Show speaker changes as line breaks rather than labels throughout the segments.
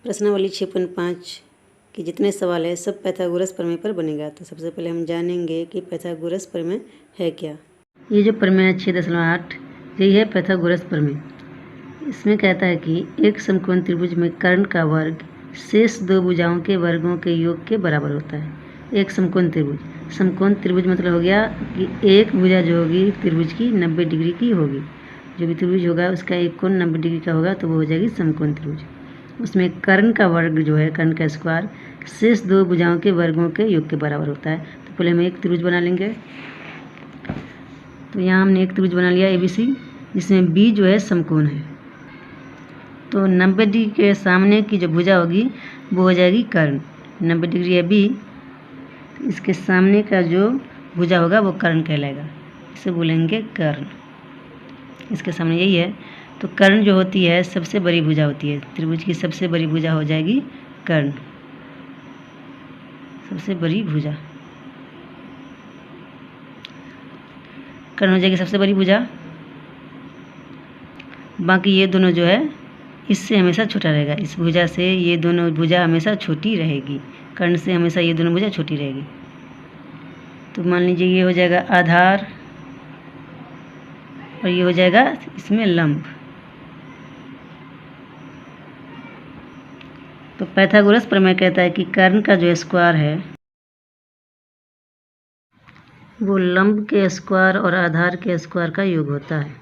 प्रश्नावली 6.5 के जितने सवाल है सब पाइथागोरस प्रमेय पर बनेगा। तो सबसे पहले हम जानेंगे कि पाइथागोरस प्रमेय है क्या। ये जो प्रमेय है 6.8 यही है पाइथागोरस प्रमेय। इसमें कहता है कि एक समकोण त्रिभुज में कर्ण का वर्ग शेष दो भुजाओं के वर्गों के योग के बराबर होता है। एक समकोण त्रिभुज मतलब हो गया कि एक भुजा जो होगी त्रिभुज की 90 डिग्री की होगी। जो भी त्रिभुज होगा उसका एक कोण 90 डिग्री का होगा तो वो हो जाएगी समकोण त्रिभुज। उसमें कर्ण का वर्ग जो है कर्ण का स्क्वायर शेष दो भुजाओं के वर्गों के योग के बराबर होता है। तो पहले हम एक त्रिभुज बना लेंगे। तो यहाँ हमने एक त्रिभुज बना लिया ABC, जिसमें B जो है समकोण है। तो 90 डिग्री के सामने की जो भुजा होगी वो हो जाएगी कर्ण। 90 डिग्री है B, तो इसके सामने का जो भुजा होगा वो कर्ण कहलाएगा। इसे बोलेंगे कर्ण। इसके सामने यही है। तो कर्ण जो होती है सबसे बड़ी भुजा होती है। त्रिभुज की सबसे बड़ी भुजा हो जाएगी कर्ण। सबसे बड़ी भुजा कर्ण हो जाएगी सबसे बड़ी भुजा। बाकी ये दोनों जो है इससे हमेशा छोटा रहेगा। इस भुजा से ये दोनों भुजा हमेशा छोटी रहेगी। कर्ण से हमेशा ये दोनों भुजा छोटी रहेगी। तो मान लीजिए ये हो जाएगा आधार और ये हो जाएगा इसमें लंब। तो पाइथागोरस प्रमेय कहता है कि कर्ण का जो स्क्वायर है वो लंब के स्क्वायर और आधार के स्क्वायर का योग होता है।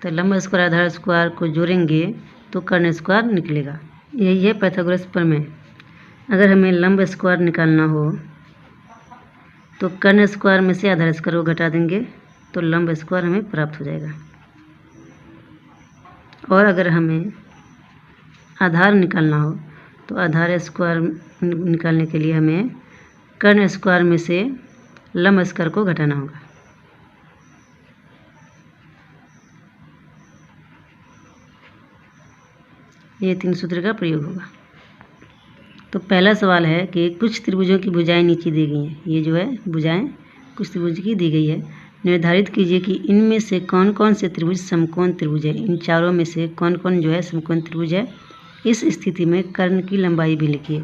तो लंब स्क्वायर आधार स्क्वायर को जोड़ेंगे तो कर्ण स्क्वायर निकलेगा। यही है पाइथागोरस प्रमेय। अगर हमें लंब स्क्वायर निकालना हो तो कर्ण स्क्वायर में से आधार स्क्वायर को घटा देंगे तो लंब स्क्वायर हमें प्राप्त हो जाएगा। और अगर हमें आधार निकालना हो तो आधार स्क्वायर निकालने के लिए हमें कर्ण स्क्वायर में से लंब स्क्वायर को घटाना होगा। ये 3 सूत्र का प्रयोग होगा। तो पहला सवाल है कि कुछ त्रिभुजों की भुजाएं नीचे दी गई हैं। ये जो है भुजाएं कुछ त्रिभुज की दी गई है। निर्धारित कीजिए कि इनमें से कौन कौन से त्रिभुज समकोण त्रिभुज है। इन चारों में से कौन कौन जो है समकोण त्रिभुज है। इस स्थिति में कर्ण की लंबाई भी लिखिए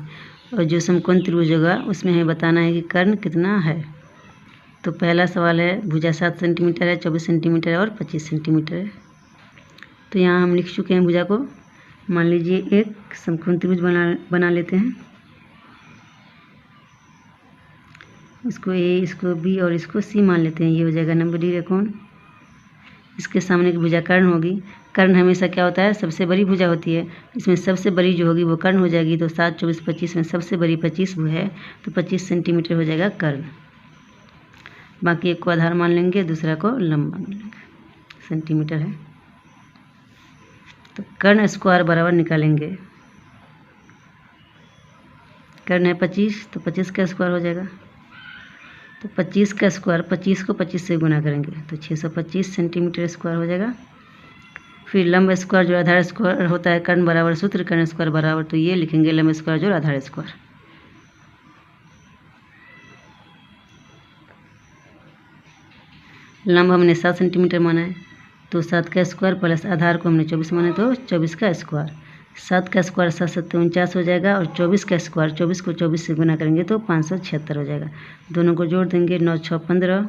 और जो समकोण त्रिभुज होगा उसमें हमें बताना है कि कर्ण कितना है। तो पहला सवाल है भुजा 7 सेंटीमीटर है, 24 सेंटीमीटर है और 25 सेंटीमीटर है। तो यहाँ हम लिख चुके हैं भुजा को। मान लीजिए एक समकोण त्रिभुज बना लेते हैं। इसको A, इसको B और इसको C मान लेते हैं। ये हो जाएगा 90 डिग्री कोण। इसके सामने की भुजा कर्ण होगी। कर्ण हमेशा क्या होता है सबसे बड़ी भुजा होती है। इसमें सबसे बड़ी जो होगी वो कर्ण हो जाएगी। तो 7, 24, 25 में सबसे बड़ी 25 है तो 25 सेंटीमीटर हो जाएगा कर्ण। बाकी एक को आधार मान लेंगे, दूसरा को लंब मान लेंगे। सेंटीमीटर है तो कर्ण स्क्वायर बराबर निकालेंगे। कर्ण है 25 तो 25 का स्क्वायर हो जाएगा। तो 25 का स्क्वायर 25 को 25 से गुना करेंगे तो 625 सेंटीमीटर स्क्वायर हो जाएगा। फिर लंब स्क्वायर जो आधार स्क्वायर होता है कर्ण बराबर सूत्र कर्ण स्क्वायर बराबर, तो ये लिखेंगे लंब स्क्वायर जो आधार स्क्वायर। लंब हमने 7 सेंटीमीटर माना है तो 7 का स्क्वायर प्लस आधार को हमने 24 माना तो 24 का स्क्वायर। 7 का स्क्वायर 7 7 49 हो जाएगा और 24 का स्क्वायर 24 को 24 से गुना करेंगे तो 576 हो जाएगा। दोनों को जोड़ देंगे 9 6 15,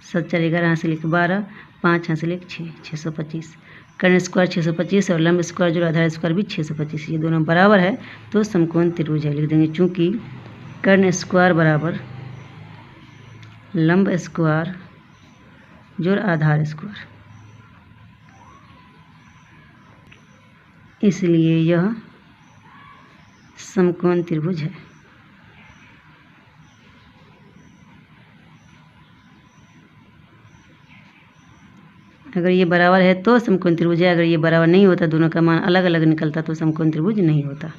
7 4 11, यहाँ से लिख 12, 5 यहाँ से लिख 6, 625। कर्ण स्क्वायर 625 और लंब स्क्वायर जो आधार स्क्वायर भी 625, ये दोनों बराबर है तो समकोण त्रिभुज है। लिख देंगे चूँकि कर्ण स्क्वायर बराबर लंब स्क्वायर जोड़ आधार स्क्वायर, इसलिए यह समकोण त्रिभुज है। अगर ये बराबर है तो समकोण त्रिभुज है। अगर ये बराबर नहीं होता, दोनों का मान अलग अलग निकलता तो समकोण त्रिभुज नहीं होता।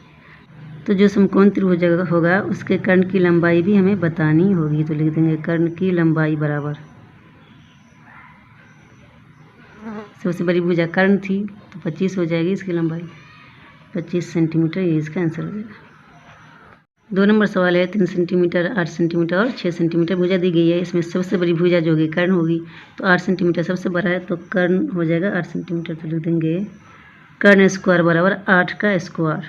तो जो समकोण त्रिभुज होगा उसके कर्ण की लंबाई भी हमें बतानी होगी। तो लिख देंगे कर्ण की लंबाई बराबर, सबसे बड़ी भुजा कर्ण थी तो 25 हो जाएगी इसकी लंबाई, 25 सेंटीमीटर। ये इसका आंसर हो जाएगा। 2 नंबर सवाल है 3 सेंटीमीटर, 8 सेंटीमीटर और 6 सेंटीमीटर भुजा दी गई है। इसमें सबसे बड़ी भुजा जो होगी कर्ण होगी। तो 8 सेंटीमीटर सबसे बड़ा है तो कर्ण हो जाएगा 8 सेंटीमीटर। तो लिख देंगे कर्ण स्क्वायर बराबर 8 का स्क्वायर।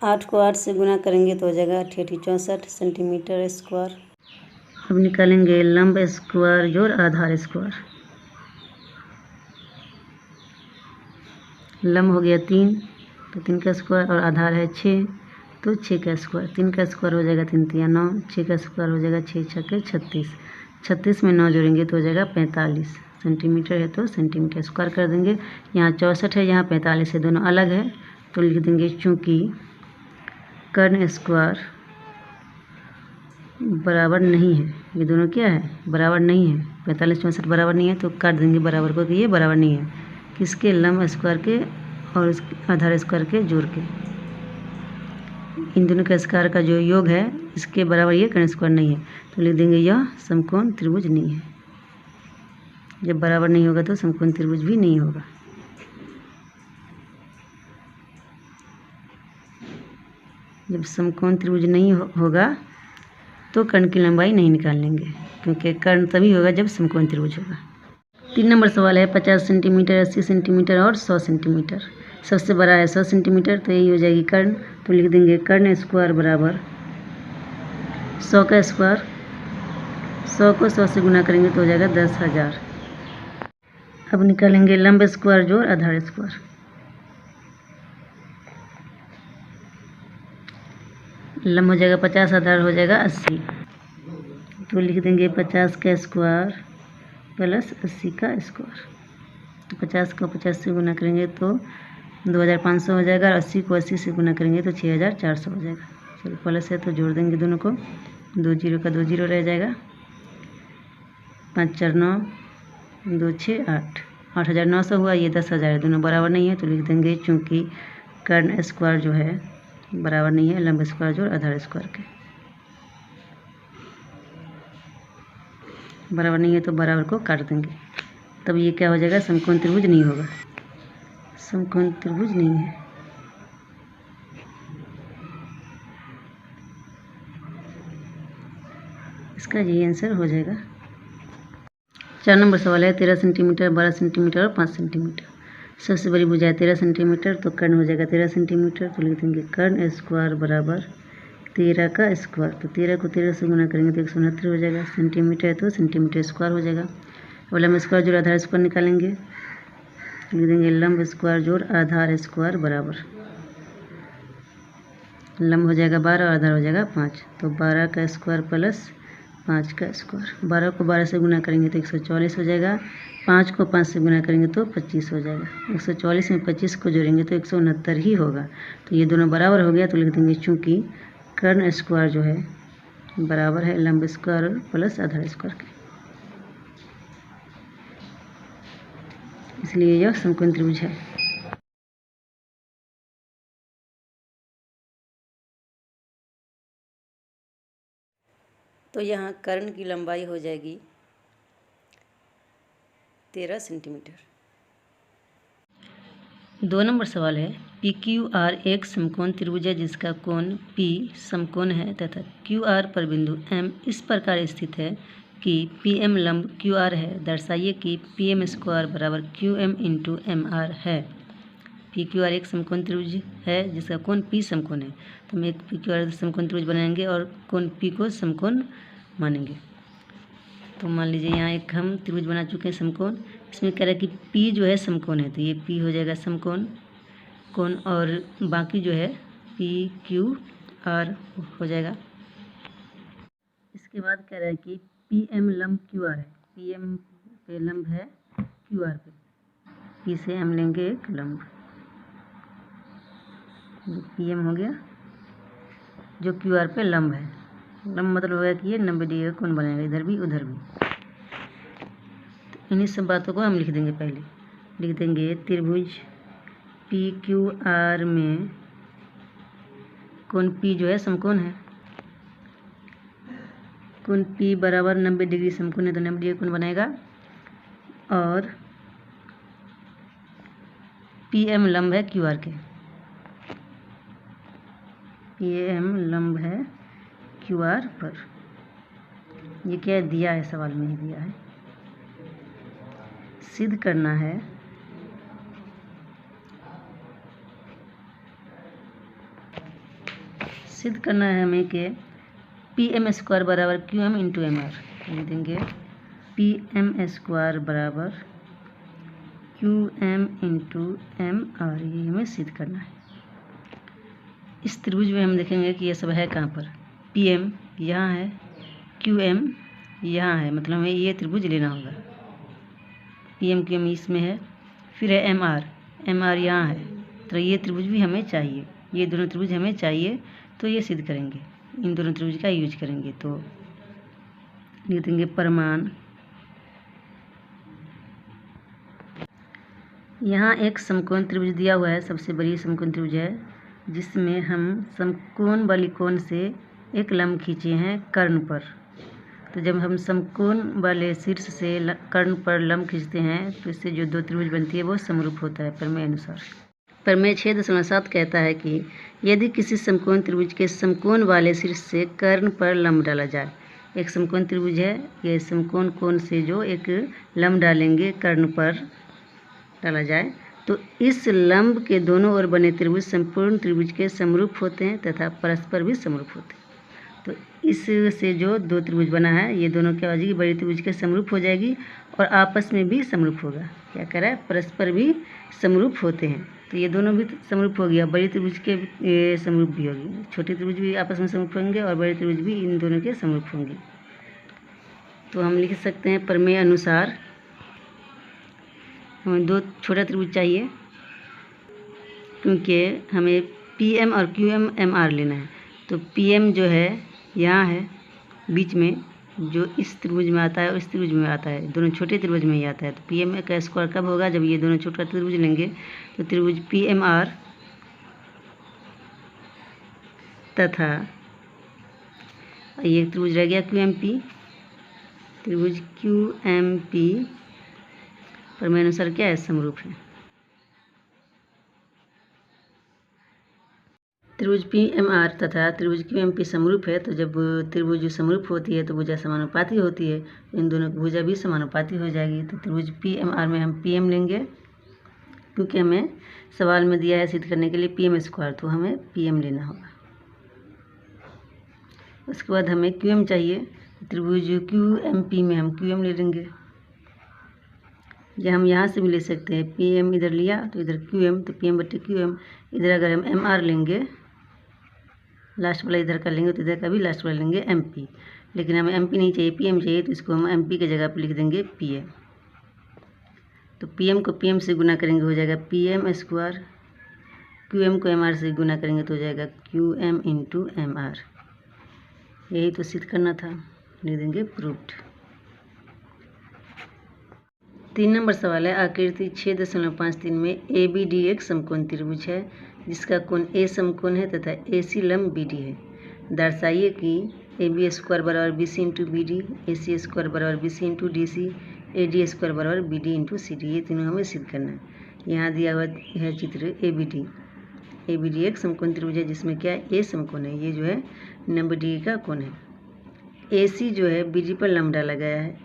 8 को 8 से गुना करेंगे तो हो जाएगा 64 सेंटीमीटर स्क्वायर। अब निकालेंगे लंब स्क्वायर जोड़ आधार स्क्वायर। लंब हो गया 3 तो 3 का स्क्वायर और आधार है 6 तो 6 का स्क्वायर। 3 का स्क्वायर हो जाएगा 3 तिया 9, 6 का स्क्वायर हो जाएगा 6 छक्के 36। 36 में 9 जोड़ेंगे तो हो जाएगा 45 सेंटीमीटर है तो सेंटीमीटर स्क्वायर कर देंगे। यहाँ 64 है, यहाँ 45 है, दोनों अलग है तो लिख देंगे चूँकि कर्ण स्क्वायर बराबर नहीं है, ये दोनों क्या है बराबर नहीं है, 45 64 बराबर नहीं है तो काट देंगे बराबर को कि ये बराबर नहीं है किसके, लंब स्क्वायर के और इसके आधार स्क्वायर के जोड़ के। इन दोनों के स्क्वायर का जो योग है इसके बराबर ये कर्ण स्क्वायर नहीं है तो लिख देंगे यह समकोण त्रिभुज नहीं है। जब बराबर नहीं होगा तो समकोण त्रिभुज भी नहीं होगा। जब समकोण त्रिभुज नहीं होगा तो कर्ण की लंबाई नहीं निकाल लेंगे क्योंकि कर्ण तभी होगा जब समकोण त्रिभुज होगा। 3 नंबर सवाल है 50 सेंटीमीटर 80 सेंटीमीटर और 100 सेंटीमीटर। सबसे बड़ा है 100 सेंटीमीटर तो यही हो जाएगी कर्ण, तो लिख देंगे कर्ण स्क्वायर बराबर 100 का स्क्वायर। 100 को 100 से गुना करेंगे तो हो जाएगा 10,000। अब निकालेंगे लंब स्क्वायर जोड़ आधार स्क्वायर। लंब हो जाएगा 50, आधार हो जाएगा 80 तो लिख देंगे 50 का स्क्वायर प्लस 80 का स्क्वायर। तो 50 को 50 से गुना करेंगे तो 2500 हो जाएगा और 80 को 80 से गुना करेंगे तो 6400 हो जाएगा। चलो प्लस है तो जोड़ देंगे दोनों को, 2 जीरो का 2 जीरो रह जाएगा, 5 4 9 2 6 8, 8900 हुआ, ये 10,000 है, दोनों बराबर नहीं है तो लिख देंगे चूँकि कर्ण स्क्वायर जो है बराबर नहीं है लंब स्क्वायर जोड़ आधार स्क्वायर के। बराबर नहीं है तो बराबर को काट देंगे, तब ये क्या हो जाएगा समकोण त्रिभुज नहीं होगा, समकोण त्रिभुज नहीं है। इसका ये आंसर हो जाएगा। 4 नंबर सवाल है 13 सेंटीमीटर 12 सेंटीमीटर और 5 सेंटीमीटर। सबसे बड़ी भुजा है 13 सेंटीमीटर तो कर्ण हो जाएगा 13 सेंटीमीटर तो लिख देंगे कर्ण स्क्वायर बराबर 13 का स्क्वायर। तो 13 को 13 से गुना करेंगे तो 169 हो जाएगा, सेंटीमीटर है तो सेंटीमीटर स्क्वायर हो जाएगा। अब लंब स्क्वायर जोड़ आधार स्क्वायर निकालेंगे, लिख देंगे लंब स्क्वायर जोड़ आधार स्क्वायर बराबर लंब हो जाएगा 12 और आधार हो जाएगा 5 तो 12 का स्क्वायर प्लस 5 का स्क्वायर। 12 को 12 से गुना करेंगे तो 144 हो जाएगा, 5 को 5 से गुना करेंगे तो 25 हो जाएगा। 144 में 25 को जोड़ेंगे तो 169 ही होगा, तो ये दोनों बराबर हो गया तो लिख देंगे चूँकि कर्ण स्क्वायर जो है बराबर है लंब स्क्वायर प्लस आधार स्क्वायर के, इसलिए यह समकोण त्रिभुज है। तो यहाँ कर्ण की लंबाई हो जाएगी 13 सेंटीमीटर। 2 नंबर सवाल है PQR एक समकोण त्रिभुज है जिसका कोण P समकोण है तथा QR पर बिंदु M इस प्रकार स्थित है कि PM लंब QR है। दर्शाइए कि PM स्क्वायर बराबर QM इंटू MR है। PQR एक समकोण त्रिभुज है जिसका कोण P समकोण है, तो हम एक PQR समकोण त्रिभुज बनाएंगे और कोण P को समकोण मानेंगे। तो मान लीजिए यहाँ एक हम त्रिभुज बना चुके हैं समकोण, इसमें कह रहा है कि P जो है समकोण है तो ये P हो जाएगा समकोण कोण और बाकी जो है PQR हो जाएगा। इसके बाद कह रहा है कि PM लंब QR है, PM पे लंब है QR पे, P से हम लेंगे एक लंब, PM हो गया जो QR पे लंब है। लंब मतलब होगा कि ये 90 डिग्री का कोण बनेगा, इधर भी उधर भी। तो इन्हीं सब बातों को हम लिख देंगे। पहले लिख देंगे त्रिभुज PQR में कोण P जो है समकोण है, कोण P बराबर 90 डिग्री समकोण है तो 90 डिग्री कोण बनाएगा और PM लंब है QR के, PM लंब है QR पर। ये क्या दिया है, सवाल में ही दिया है। सिद्ध करना है सिद्ध करना है हमें कि पी एम स्क्वायर बराबर Q M into M R. लिख देंगे पी एम स्क्वायर बराबर Q M into M R, ये हमें सिद्ध करना है। इस त्रिभुज में हम देखेंगे कि ये सब है कहाँ पर। पी एम यहाँ है, क्यू एम यहाँ है, मतलब हमें ये त्रिभुज लेना होगा। पी एम क्यू एम इसमें है, फिर है एम आर यहाँ है, तो ये त्रिभुज भी हमें चाहिए, ये दोनों त्रिभुज हमें चाहिए, तो ये सिद्ध करेंगे, इन दोनों त्रिभुज का यूज करेंगे। तो लिख देंगे प्रमाण। यहाँ एक समकोण त्रिभुज दिया हुआ है, सबसे बड़ी समकोण त्रिभुज है, जिसमें हम समकोण वाली कोण से एक लंब खींचे हैं कर्ण पर। तो जब हम समकोण वाले शीर्ष से कर्ण पर लंब खींचते हैं तो इससे जो दो त्रिभुज बनती है वो समरूप होता है प्रमेय अनुसार। प्रमेय 6.7 कहता है कि यदि किसी समकोण त्रिभुज के समकोण वाले शीर्ष से कर्ण पर लंब डाला जाए, एक समकोण त्रिभुज है, ये समकोण कोण से जो एक लंब डालेंगे कर्ण पर डाला जाए, तो इस लंब के दोनों ओर बने त्रिभुज संपूर्ण त्रिभुज के समरूप होते हैं तथा परस्पर भी समरूप होते हैं। तो इससे जो दो त्रिभुज बना है, ये दोनों क्या हो जाएगी, बड़ी त्रिभुज के समरूप हो जाएगी और आपस में भी समरूप होगा। क्या कह रहा है, परस्पर भी समरूप होते हैं, तो ये दोनों भी समरूप हो गया, बड़ी त्रिभुज के समरूप भी होगी, छोटे त्रिभुज भी आपस में समरूप होंगे और बड़े त्रिभुज भी इन दोनों के समरूप होंगे। तो हम लिख सकते हैं प्रमेय अनुसार हमें दो छोटा त्रिभुज चाहिए, क्योंकि हमें पी एम और क्यू एम एम आर लेना है। तो पी एम जो है यहाँ है बीच में, जो इस त्रिभुज में आता है और इस त्रिभुज में आता है, दोनों छोटे त्रिभुज में ही आता है। तो पी एम का स्क्वायर कब होगा, जब ये दोनों छोटा त्रिभुज लेंगे, तो त्रिभुज पी एम आर तथा ये त्रिभुज रह गया क्यू एम पी, त्रिभुज क्यू एम पी प्रमेय अनुसार क्या है, समरूप है। त्रिभुज पी एम आर तथा त्रिभुज क्यू एम पी समरूप है, तो जब त्रिभुज समरूप होती है तो भुजा समानुपाती होती है, तो इन दोनों की भुजा भी समानुपाती हो जाएगी। तो त्रिभुज पी एम आर में हम पी एम लेंगे, क्योंकि हमें सवाल में दिया है सिद्ध करने के लिए पी एम स्क्वायर, तो हमें पी एम लेना होगा। उसके बाद हमें क्यू एम चाहिए, त्रिभुज क्यू एम पी में हम क्यू एम ले लेंगे, या हम यहाँ से भी ले सकते हैं, पी एम इधर लिया तो इधर क्यू एम, तो पी एम बटे क्यू एम, इधर अगर हम एम आर लेंगे, लास्ट वाला इधर कर लेंगे, तो इधर का भी लास्ट वाला लेंगे एम पी, लेकिन हमें एम पी नहीं चाहिए, पी एम चाहिए, तो इसको हम एम पी की जगह पर लिख देंगे पी एम। तो पी एम को पी एम से गुना करेंगे, हो जाएगा P M square, Q M को एम आर से गुना करेंगे तो हो जाएगा Q M into M R. यही तो सिद्ध करना था, लिख देंगे प्रूव्ड। 3 नंबर सवाल है, आकृति 6.53 में ए बी डी एक समकोण त्रिभुज है जिसका कोण ए समकोण है तथा ए सी लंब बी डी है। दर्शाइए कि ए बी स्क्वायर बराबर B C into B D, A C square बराबर B C into D C, A D square बराबर B D into C D. ये तीनों हमें सिद्ध करना है। यहाँ दिया हुआ है चित्र A B D. A B D एक समकोण त्रिभुज है जिसमें क्या है, ए समकोण है, ये जो है नंबर डी का कोण है। ए सी जो है बी डी पर लंब डाला गया है।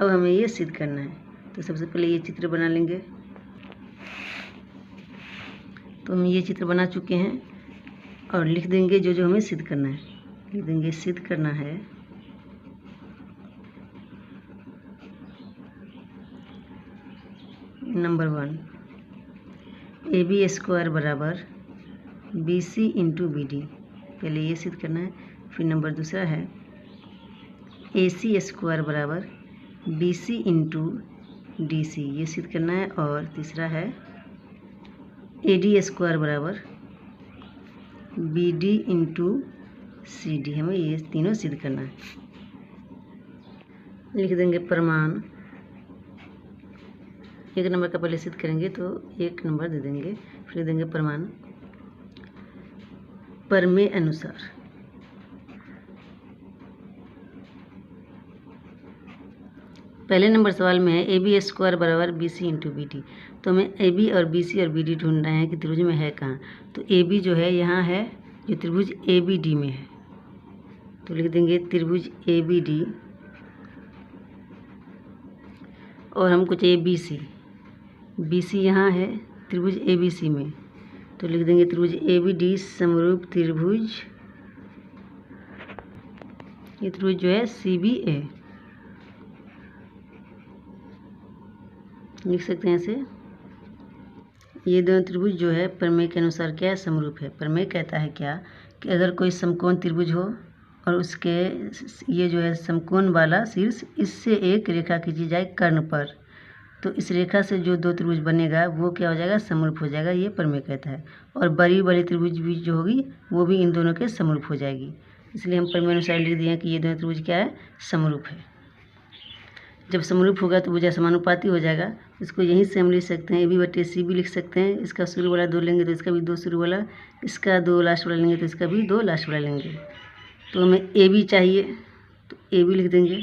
अब हमें ये सिद्ध करना है, तो सबसे पहले ये चित्र बना लेंगे। तो हम ये चित्र बना चुके हैं और लिख देंगे जो जो हमें सिद्ध करना है। लिख देंगे सिद्ध करना है नंबर 1, ए बी स्क्वायर बराबर B C into B D, पहले ये सिद्ध करना है। फिर नंबर दूसरा है ए सी स्क्वायर बराबर B C into D C, ये सिद्ध करना है। और तीसरा है ए डी स्क्वायर बराबर B D into C D, हमें ये तीनों सिद्ध करना है। लिख देंगे प्रमाण। 1 नंबर का पहले सिद्ध करेंगे तो 1 नंबर दे देंगे, फिर देंगे प्रमाण। प्रमेय अनुसार पहले नंबर सवाल में है ए बी स्क्वायर बराबर B C into B D, तो हमें ए बी और बी सी और बी डी ढूंढना है कि त्रिभुज में है कहाँ। तो ए बी जो है यहाँ है, जो त्रिभुज ए बी डी में है, तो लिख देंगे त्रिभुज ए बी डी। और हमको चाहिए बी सी, बी सी यहाँ है त्रिभुज ए बी सी में, तो लिख देंगे त्रिभुज ए बी डी समरूप त्रिभुज ये त्रिभुज जो है CBA लिख सकते हैं ऐसे। ये दोनों त्रिभुज जो है प्रमेय के अनुसार क्या है, समरूप है। प्रमेय कहता है क्या कि अगर कोई समकोण त्रिभुज हो और उसके ये जो है समकोण वाला शीर्ष इससे एक रेखा खींची जाए कर्ण पर, तो इस रेखा से जो दो त्रिभुज बनेगा वो क्या हो जाएगा, समरूप हो जाएगा। ये प्रमेय कहता है। और बड़ी बड़ी त्रिभुज भी जो होगी वो भी इन दोनों के समरूप हो जाएगी। इसलिए हम प्रमेय अनुसार लिख दिए हैं कि ये दोनों त्रिभुज क्या है, समरूप है। जब समरूप होगा तो भुजा समानुपाती हो जाएगा। इसको यहीं से हम लिख सकते हैं AB/C भी लिख सकते हैं। इसका शुरू वाला 2 लेंगे तो इसका भी 2 शुरू वाला, इसका 2 लास्ट वाला लेंगे तो इसका भी 2 लास्ट वाला लेंगे। तो हमें AB चाहिए तो AB लिख देंगे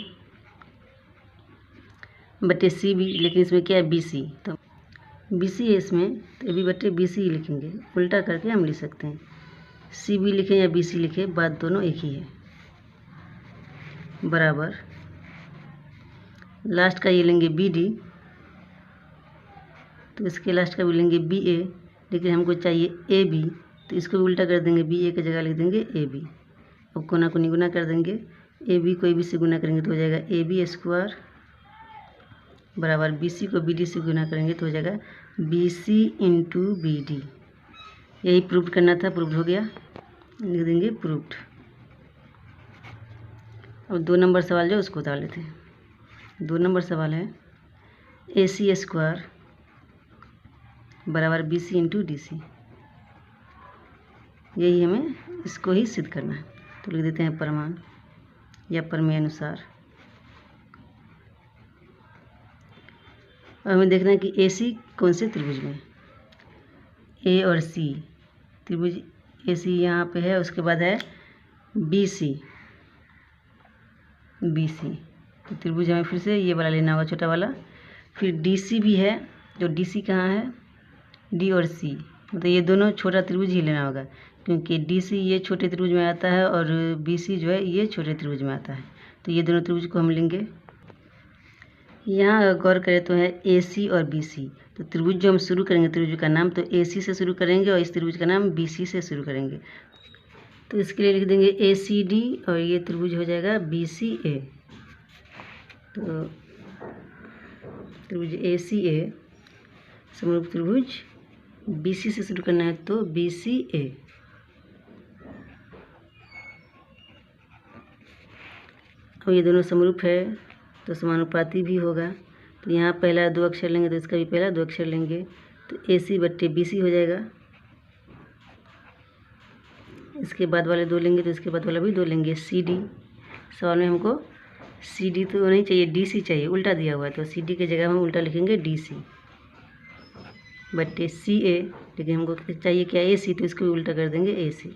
बटे C भी, लेकिन इसमें क्या है BC, तो BC है इसमें तो AB/BC ही लिखेंगे। उल्टा करके हम लिख सकते हैं, CB लिखें या BC लिखें, बात दोनों एक ही है। बराबर लास्ट का ये लेंगे BD, तो इसके लास्ट का भी लेंगे BA, लेकिन हमको चाहिए AB, तो इसको भी उल्टा कर देंगे, BA की जगह लिख देंगे AB। अब कोना को गुना कर देंगे, AB को AB से गुना करेंगे तो हो जाएगा AB² बराबर BC को BD से गुना करेंगे तो हो जाएगा BC × BD। यही प्रूव करना था, प्रूव हो गया, लिख देंगे प्रूव्ड। अब 2 नंबर सवाल जो उसको बता लेते हैं। 2 नंबर सवाल है AC² बराबर BC × DC। यही हमें इसको ही सिद्ध करना है, तो लिख देते हैं प्रमाण या प्रमेय अनुसार। अब हमें देखना है कि AC कौन से त्रिभुज में, A और C त्रिभुज AC यहाँ पे है, उसके बाद है BC तो त्रिभुज हमें फिर से ये वाला लेना होगा, छोटा वाला। फिर DC भी है, जो DC कहाँ है, D और C, मतलब ये दोनों छोटा त्रिभुज ही लेना होगा, क्योंकि DC ये छोटे त्रिभुज में आता है और BC जो है ये छोटे त्रिभुज में आता है। तो ये दोनों त्रिभुज को हम लेंगे। यहाँ अगर गौर करें तो है AC और BC, तो त्रिभुज जो हम शुरू करेंगे त्रिभुज का नाम तो AC से शुरू करेंगे और इस त्रिभुज का नाम BC से शुरू करेंगे। तो इसके लिए लिख देंगे ACD और ये त्रिभुज हो जाएगा BCA। तो त्रिभुज ACA समरूप त्रिभुज BC से शुरू करना है तो BCA। अब ये दोनों समरूप है तो समानुपाती भी होगा, तो यहाँ पहला 2 अक्षर लेंगे तो इसका भी पहला 2 अक्षर लेंगे, तो AC/BC हो जाएगा। इसके बाद वाले 2 लेंगे तो इसके बाद वाला भी 2 लेंगे। CD सवाल में हमको CD तो नहीं चाहिए, DC चाहिए, उल्टा दिया हुआ है, तो CD की जगह हम उल्टा लिखेंगे DC बटे CA, लेकिन हमको चाहिए क्या AC, तो इसको भी उल्टा कर देंगे AC।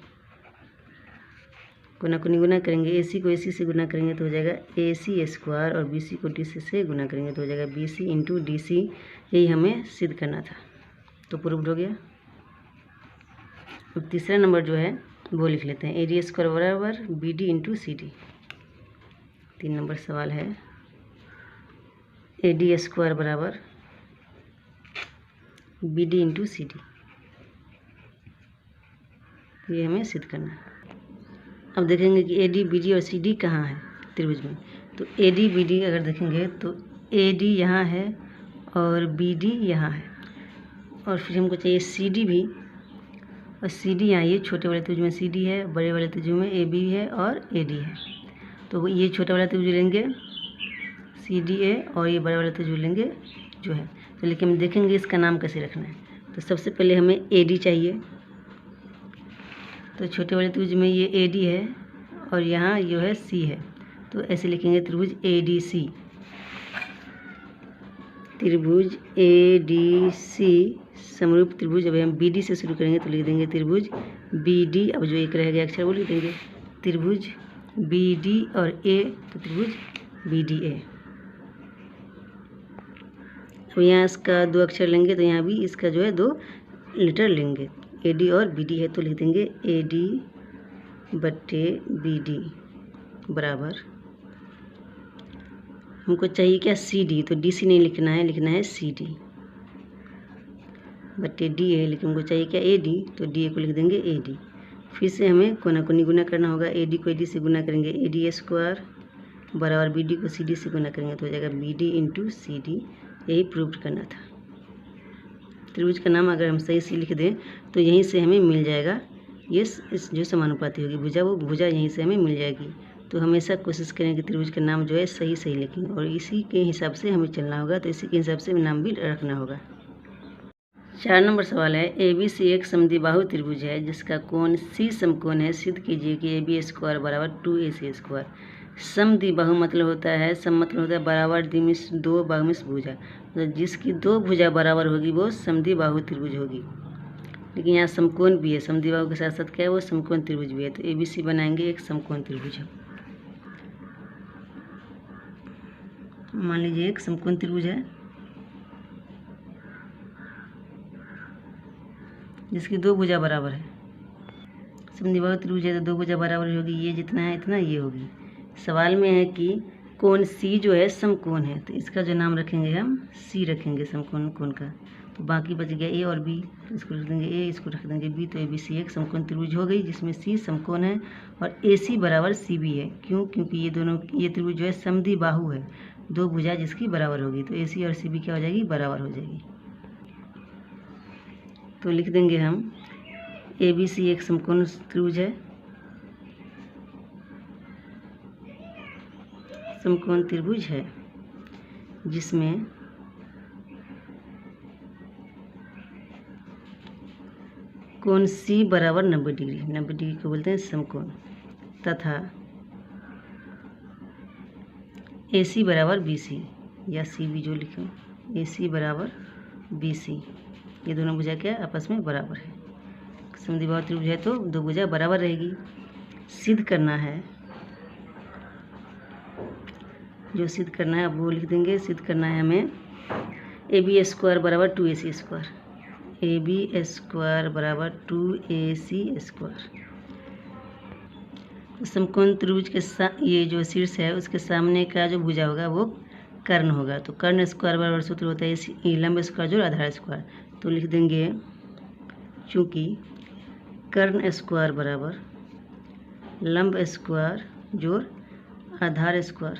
गुना को गुना करेंगे, AC को AC से गुना करेंगे तो हो जाएगा AC² और BC को DC से गुना करेंगे तो हो जाएगा BC × DC। यही हमें सिद्ध करना था, तो प्रूव्ड हो गया। अब तीसरा नंबर जो है वो लिख लेते हैं, AD² बराबर BD × CD। 3 नंबर सवाल है AD² बराबर BD × CD, ये हमें सिद्ध करना है। अब देखेंगे कि AD, BD और CD कहाँ है त्रिभुज में। तो AD, BD अगर देखेंगे तो AD यहाँ है और BD यहाँ है, और फिर हमको चाहिए CD भी, और CD यहाँ, ये छोटे वाले त्रिभुज में CD है, बड़े वाले त्रिभुज में AB है और AD है। तो ये छोटा वाला त्रिभुज लेंगे CDA और ये बड़ा वाला त्रिभुज लेंगे जो है। तो लेकिन हम देखेंगे इसका नाम कैसे रखना है। तो सबसे पहले हमें AD चाहिए, तो छोटे वाले त्रिभुज में ये AD है और यहाँ जो है C है, तो ऐसे लिखेंगे त्रिभुज ADC। त्रिभुज ADC समरूप त्रिभुज। अब हम BD से शुरू करेंगे तो लिख देंगे त्रिभुज BD, अब जो एक रह गया अक्षर वो लिख देंगे त्रिभुज BD और A, तो त्रिभुज BDA। अब यहाँ इसका 2 अक्षर लेंगे तो यहाँ भी इसका जो है 2 लेटर लेंगे, AD और BD है तो लिख देंगे AD/BD बराबर, हमको चाहिए क्या CD, तो DC नहीं लिखना है, लिखना है CD बटे DA, लेकिन हमको चाहिए क्या AD, तो DA को लिख देंगे AD। फिर से हमें कोना कोनी गुना करना होगा। AD को AD से गुना करेंगे AD स्क्वायर बराबर BD को CD से गुना करेंगे तो हो जाएगा BD इंटू CD। यही प्रूव करना था। त्रिभुज का नाम अगर हम सही से लिख दें तो यहीं से हमें मिल जाएगा। ये इस जो समानुपाती होगी भुजा, वो भुजा यहीं से हमें मिल जाएगी। तो हमेशा कोशिश करें कि त्रिभुज का नाम जो है सही सही लिखें और इसी के हिसाब से हमें चलना होगा। तो इसी के हिसाब से नाम भी रखना होगा। 4 नंबर सवाल है, ABC एक समद्विबाहु त्रिभुज है जिसका कोण C समकोण है। सिद्ध कीजिए कि AB स्क्वायर बराबर 2AC स्क्वायर। समद्विबाहु मतलब होता है, सम मतलब होता है बराबर, द्विमिष दो, बाहुमिष भुजा। तो जिसकी दो भुजा बराबर होगी वो समद्विबाहु त्रिभुज होगी। लेकिन यहाँ समकोण भी है, समद्विबाहु के साथ साथ क्या है वो समकोण त्रिभुज भी है। तो ABC बनाएंगे एक समकोण त्रिभुज है। मान लीजिए एक समकोण त्रिभुज है जिसकी दो भुजा बराबर है। समद्विबाहु त्रिभुज है तो दो भुजा बराबर होगी। ये जितना है इतना ये होगी। सवाल में है कि कोण C जो है समकोण है, तो इसका जो नाम रखेंगे हम C रखेंगे समकोण कोण का। तो बाकी बच गया A और B, तो इसको रख देंगे A, इसको रख देंगे B। तो ABC एक समकोण त्रिभुज हो गई जिसमें C समकोण है और AC बराबर CB है। क्यों? क्योंकि ये त्रिभुज जो है समद्विबाहु है, दो भुजा जिसकी बराबर होगी। तो AC और CB क्या हो जाएगी? बराबर हो जाएगी। तो लिख देंगे हम ABC एक समकोण त्रिभुज है, समकोण त्रिभुज है जिसमें कोण C बराबर 90 डिग्री, 90 डिग्री को बोलते हैं समकोण, तथा AC बराबर BC या CB जो लिखें, AC बराबर BC। ये दोनों भुजा क्या आपस में बराबर है। समद्विबाहु त्रिभुज है तो दो भुजा बराबर रहेगी। सिद्ध करना है, जो सिद्ध करना है अब वो लिख देंगे। सिद्ध करना है हमें AB स्क्वायर बराबर 2AC स्क्वायर, AB स्क्वायर बराबर 2AC स्क्वायर। समकोण त्रिभुज के ये जो शीर्ष है उसके सामने का जो भुजा होगा वो कर्ण होगा। तो कर्ण स्क्वायर बराबर सूत्र होता है लंब स्क्वायर जोड़ आधार स्क्वायर। तो लिख देंगे चूँकि कर्ण स्क्वायर बराबर लंब स्क्वायर जोड़ आधार स्क्वायर,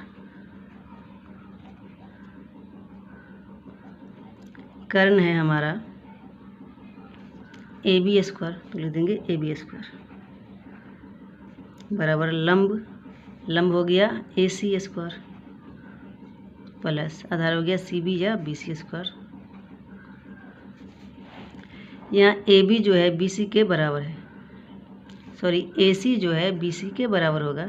कर्ण है हमारा AB स्क्वायर, तो लिख देंगे AB स्क्वायर बराबर लंब हो गया AC स्क्वायर प्लस आधार हो गया CB या BC स्क्वायर। यहाँ AB जो है BC के बराबर है, सॉरी AC जो है BC के बराबर होगा।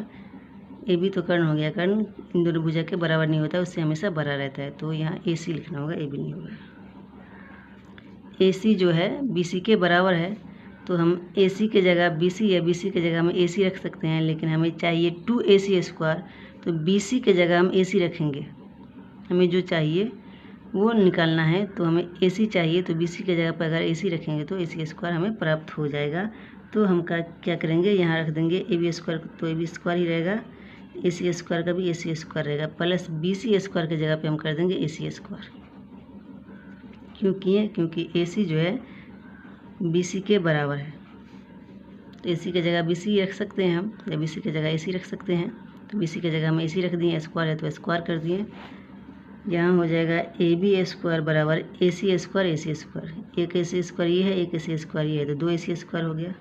AB तो कर्ण हो गया, कर्ण इन दोनों भुजा के बराबर नहीं होता, उससे हमेशा बड़ा रहता है। तो यहाँ AC लिखना होगा, AB नहीं होगा। AC जो है BC के बराबर है तो हम AC के जगह BC या BC के जगह हम AC रख सकते हैं, लेकिन हमें चाहिए 2AC स्क्वायर, तो BC के जगह हम AC रखेंगे। हमें जो चाहिए वो निकालना है, तो हमें AC चाहिए, तो BC के जगह पर अगर AC रखेंगे तो AC स्क्वायर हमें प्राप्त हो जाएगा। तो हम क्या करेंगे, यहाँ रख देंगे AB स्क्वायर, तो AB स्क्वायर ही रहेगा, AC स्क्वायर का भी AC स्क्वायर रहेगा, प्लस BC स्क्वायर की जगह पे हम कर देंगे AC स्क्वायर। क्योंकि AC जो है BC के बराबर है, तो AC की जगह BC रख सकते हैं हम, या BC की जगह AC रख सकते हैं। तो BC की जगह हम AC रख दिए, स्क्वायर है तो स्क्वायर कर दिए। यहाँ हो जाएगा AB स्क्वायर बराबर AC स्क्वायर AC स्क्वायर। एक AC स्क्वायर ये है, एक AC स्क्वायर ये है, तो दो AC स्क्वायर हो गया।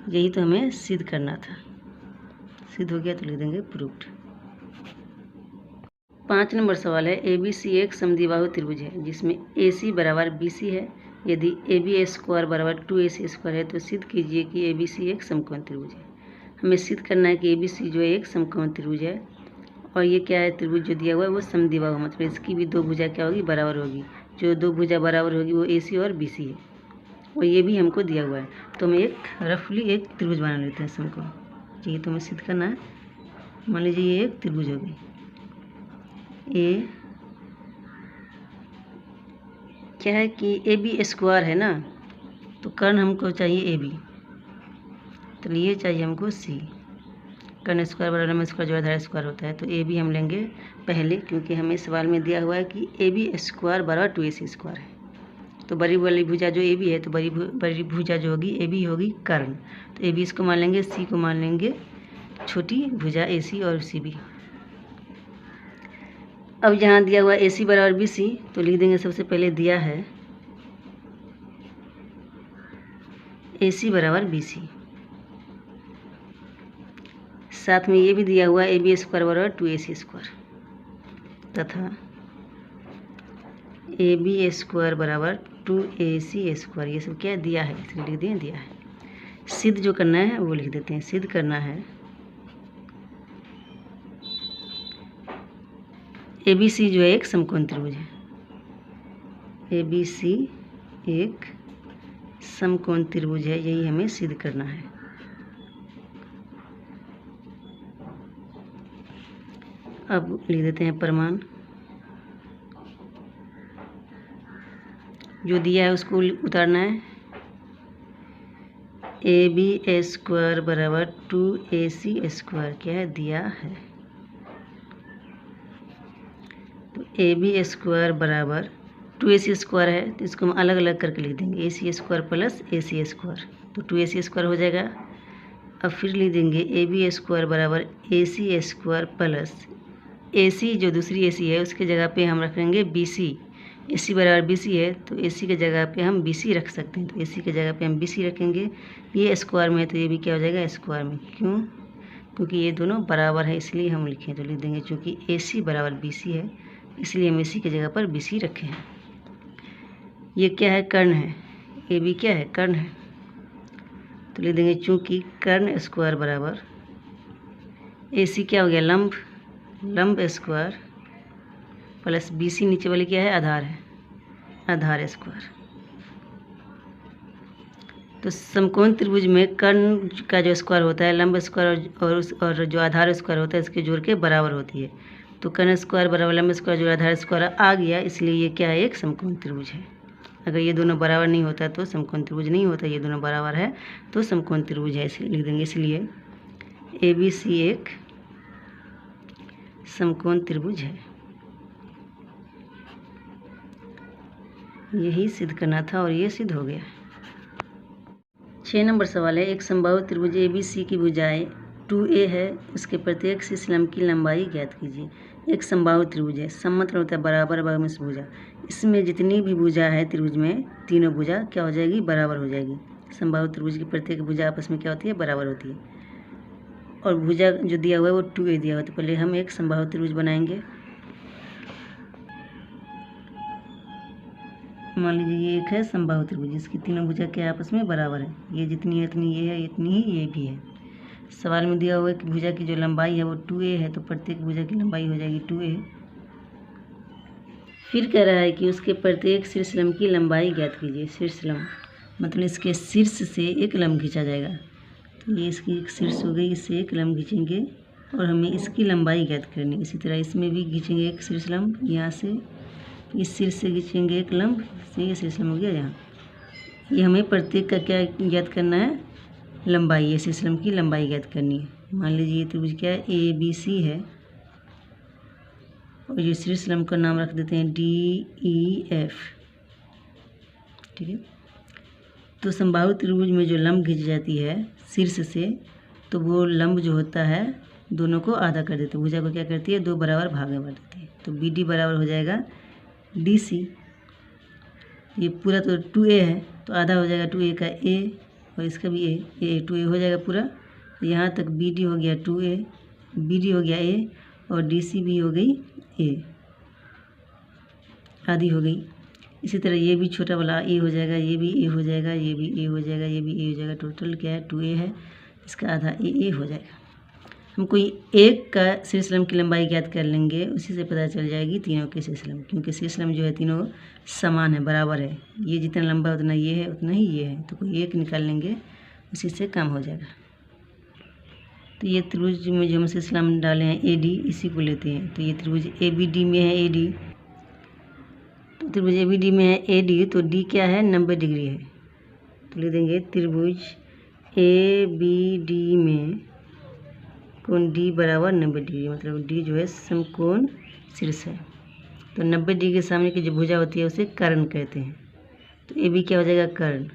यही तो हमें सिद्ध करना था। सिद्ध हो गया तो लिख देंगे प्रूव्ड। 5 नंबर सवाल है, ABC एक समद्विबाहु त्रिभुज है जिसमें AC बराबर BC है। यदि AB स्क्वायर बराबर 2AC स्क्वायर है तो सिद्ध कीजिए कि ABC एक समकोण त्रिभुज है। हमें सिद्ध करना है कि ABC जो है एक समकोण त्रिभुज है, और ये क्या है, त्रिभुज जो दिया हुआ है वो समद्विबाहु, मतलब इसकी भी दो भुजा क्या होगी, बराबर होगी। जो दो भुजा बराबर होगी वो AC और BC है, और ये भी हमको दिया हुआ है। तो हम एक रफली एक त्रिभुज बना लेते हैं समकोण। ये तो हमें सिद्ध करना है। मान लीजिए ये एक त्रिभुज हो गई, ये क्या है कि AB स्क्वायर है ना, तो कर्ण हमको चाहिए AB, तो ये चाहिए हमको C। कर्ण स्क्वायर बराबर लंब स्क्वायर जो आधार स्क्वायर होता है, तो AB हम लेंगे पहले, क्योंकि हमें सवाल में दिया हुआ है कि AB स्क्वायर बराबर 2AC स्क्वायर है। तो बड़ी वाली भुजा जो ए बी है, तो बड़ी भुजा जो होगी ए बी होगी कर्ण। तो ए बी इसको मान लेंगे, सी को मान लेंगे छोटी भुजा ए सी और सी बी। अब यहाँ दिया हुआ ए सी बराबर बी सी, तो लिख देंगे सबसे पहले दिया है ए सी बराबर बी सी। साथ में ये भी दिया हुआ ए बी स्क्वायर बराबर 2ac स्क्वायर तथा ए बी स्क्वायर बराबर 2ac स्क्वायर। ये सब क्या दिया है, इसलिए लिख दिए दिया है। सिद्ध जो करना है वो लिख देते हैं। सिद्ध करना है ए बी सी जो है एक समकोण त्रिभुज है। ए बी सी एक समकोण त्रिभुज है, यही हमें सिद्ध करना है। अब लिख देते हैं प्रमाण। जो दिया है उसको उतारना है। ए बी स्क्वायर बराबर 2ac स्क्वायर क्या है, दिया है। तो ए बी स्क्वायर बराबर 2ac स्क्वायर है, तो इसको हम अलग अलग करके लिख देंगे। ac square plus ac square, तो 2ac स्क्वायर हो जाएगा। अब फिर लिख देंगे ए बी स्क्वायर बराबर ac स्क्वायर प्लस ac जो दूसरी ac है उसके जगह पे हम रखेंगे bc। ac बराबर bc है, तो ac के जगह पे हम bc रख सकते हैं, तो ac के जगह पे हम bc रखेंगे। ये स्क्वायर में है तो ये भी क्या हो जाएगा, स्क्वायर में। क्यों? क्योंकि ये दोनों बराबर है, इसलिए हम लिखें। तो लिख देंगे चूँकि ac बराबर bc है, इसलिए हम ac के जगह पर bc रखे हैं। ये क्या है, कर्ण है। ए बी क्या है, कर्ण है, तो लिख देंगे चूँकि कर्ण स्क्वायर बराबर ac क्या हो गया, लंब स्क्वायर प्लस bc नीचे वाली क्या है, आधार है, आधार स्क्वायर। तो समकोण त्रिभुज में कर्ण का जो स्क्वायर होता है लंब स्क्वायर और जो आधार स्क्वायर होता है इसके जोड़ के बराबर होती है। तो कर्ण स्क्वायर बराबर लंब स्क्वायर जो आधार स्क्वायर आ गया, इसलिए ये क्या है, एक समकोण त्रिभुज है। अगर ये दोनों बराबर नहीं होता तो समकोण त्रिभुज नहीं होता, ये दोनों बराबर है तो समकोण त्रिभुज है, इसलिए लिख देंगे। इसलिए ए बी सी एक समकोण त्रिभुज है। यही सिद्ध करना था और ये सिद्ध हो गया। 6 नंबर सवाल है, एक समबाहु त्रिभुज ए बी सी की भुजाएं 2a है, उसके प्रत्येक शीर्ष लंब की लंबाई ज्ञात कीजिए। एक समबाहु त्रिभुज है, सम मतलब होता है बराबर भागश भुजा। इसमें जितनी भी भुजा है त्रिभुज में, तीनों भुजा क्या हो जाएगी, बराबर हो जाएगी। समबाहु त्रिभुज की प्रत्येक भुजा आपस में क्या होती है, बराबर होती है। और भुजा जो दिया हुआ है वो 2a दिया हुआ है, तो पहले हम एक समबाहु त्रिभुज बनाएंगे। मान लीजिए ये एक है समबाहु त्रिभुज, इसकी तीनों भुजा क्या आपस में बराबर है। ये जितनी है इतनी ये है, इतनी ही ये भी है। सवाल में दिया हुआ है कि भुजा की जो लंबाई है वो 2a है, तो प्रत्येक भुजा की लंबाई हो जाएगी 2a। फिर कह रहा है कि उसके प्रत्येक शीर्ष लंब की लंबाई ज्ञात कीजिए। शीर्ष लंब मतलब इसके शीर्ष से एक लंब खींचा जाएगा, तो ये इसकी एक शीर्ष हो गई, इससे एक लंब खींचेंगे और हमें इसकी लंबाई ज्ञात करनी। इसी तरह इसमें भी खींचेंगे एक शीर्ष लंब, यहाँ से इस शीर्ष से खींचेंगे एक लंब, से ये शीर्ष लंब हो गया यहाँ। ये हमें प्रत्येक का क्या ज्ञात करना है, लंबाई, ये शीर्ष लंब की लंबाई ज्ञात करनी है। मान लीजिए ये त्रिभुज क्या है, ए बी सी है, और ये शीर्ष लंब का नाम रख देते हैं डी ई एफ। ठीक है, तो समबाहु त्रिभुज में जो लंब खींची जाती है शीर्ष से, तो वो लंब जो होता है दोनों को आधा कर देते हैं। भुजा को क्या करती है, दो बराबर भाग में बांट देती है। तो बी डी बराबर हो जाएगा डी सी। ये पूरा तो 2a है, तो आधा हो जाएगा 2a का a, और इसका भी a 2a हो जाएगा पूरा। तो यहाँ तक बी डी हो गया 2a, बी डी हो गया a, और डी सी भी हो गई a, आधी हो गई। इसी तरह ये भी छोटा वाला a हो जाएगा, ये भी a हो जाएगा, ये भी a हो जाएगा, ये भी a हो जाएगा। टोटल क्या है, 2a है, इसका आधा a हो जाएगा। हम कोई एक का शीर्ष लंब की लंबाई ज्ञात कर लेंगे, उसी से पता चल जाएगी तीनों के शीर्ष लंब, क्योंकि शीर्ष लंब जो है तीनों समान है, बराबर है। ये जितना लंबा है उतना ये है, उतना ही ये है, तो कोई एक निकाल लेंगे, उसी से काम हो जाएगा। तो ये त्रिभुज में जो हम शीर्ष लंब डाले हैं ए डी, इसी को लेते हैं। तो ये त्रिभुज ए बी डी में है ए डी, तो त्रिभुज ए बी डी में है ए डी, तो डी क्या है, 90 डिग्री है। तो लिख देंगे त्रिभुज ए बी डी में कोण डी बराबर 90 डिग्री, मतलब डी जो है समकोण शीर्ष है। तो 90 डिग्री के सामने की जो भुजा होती है उसे कर्ण कहते हैं। तो ए बी क्या हो जाएगा, कर्ण।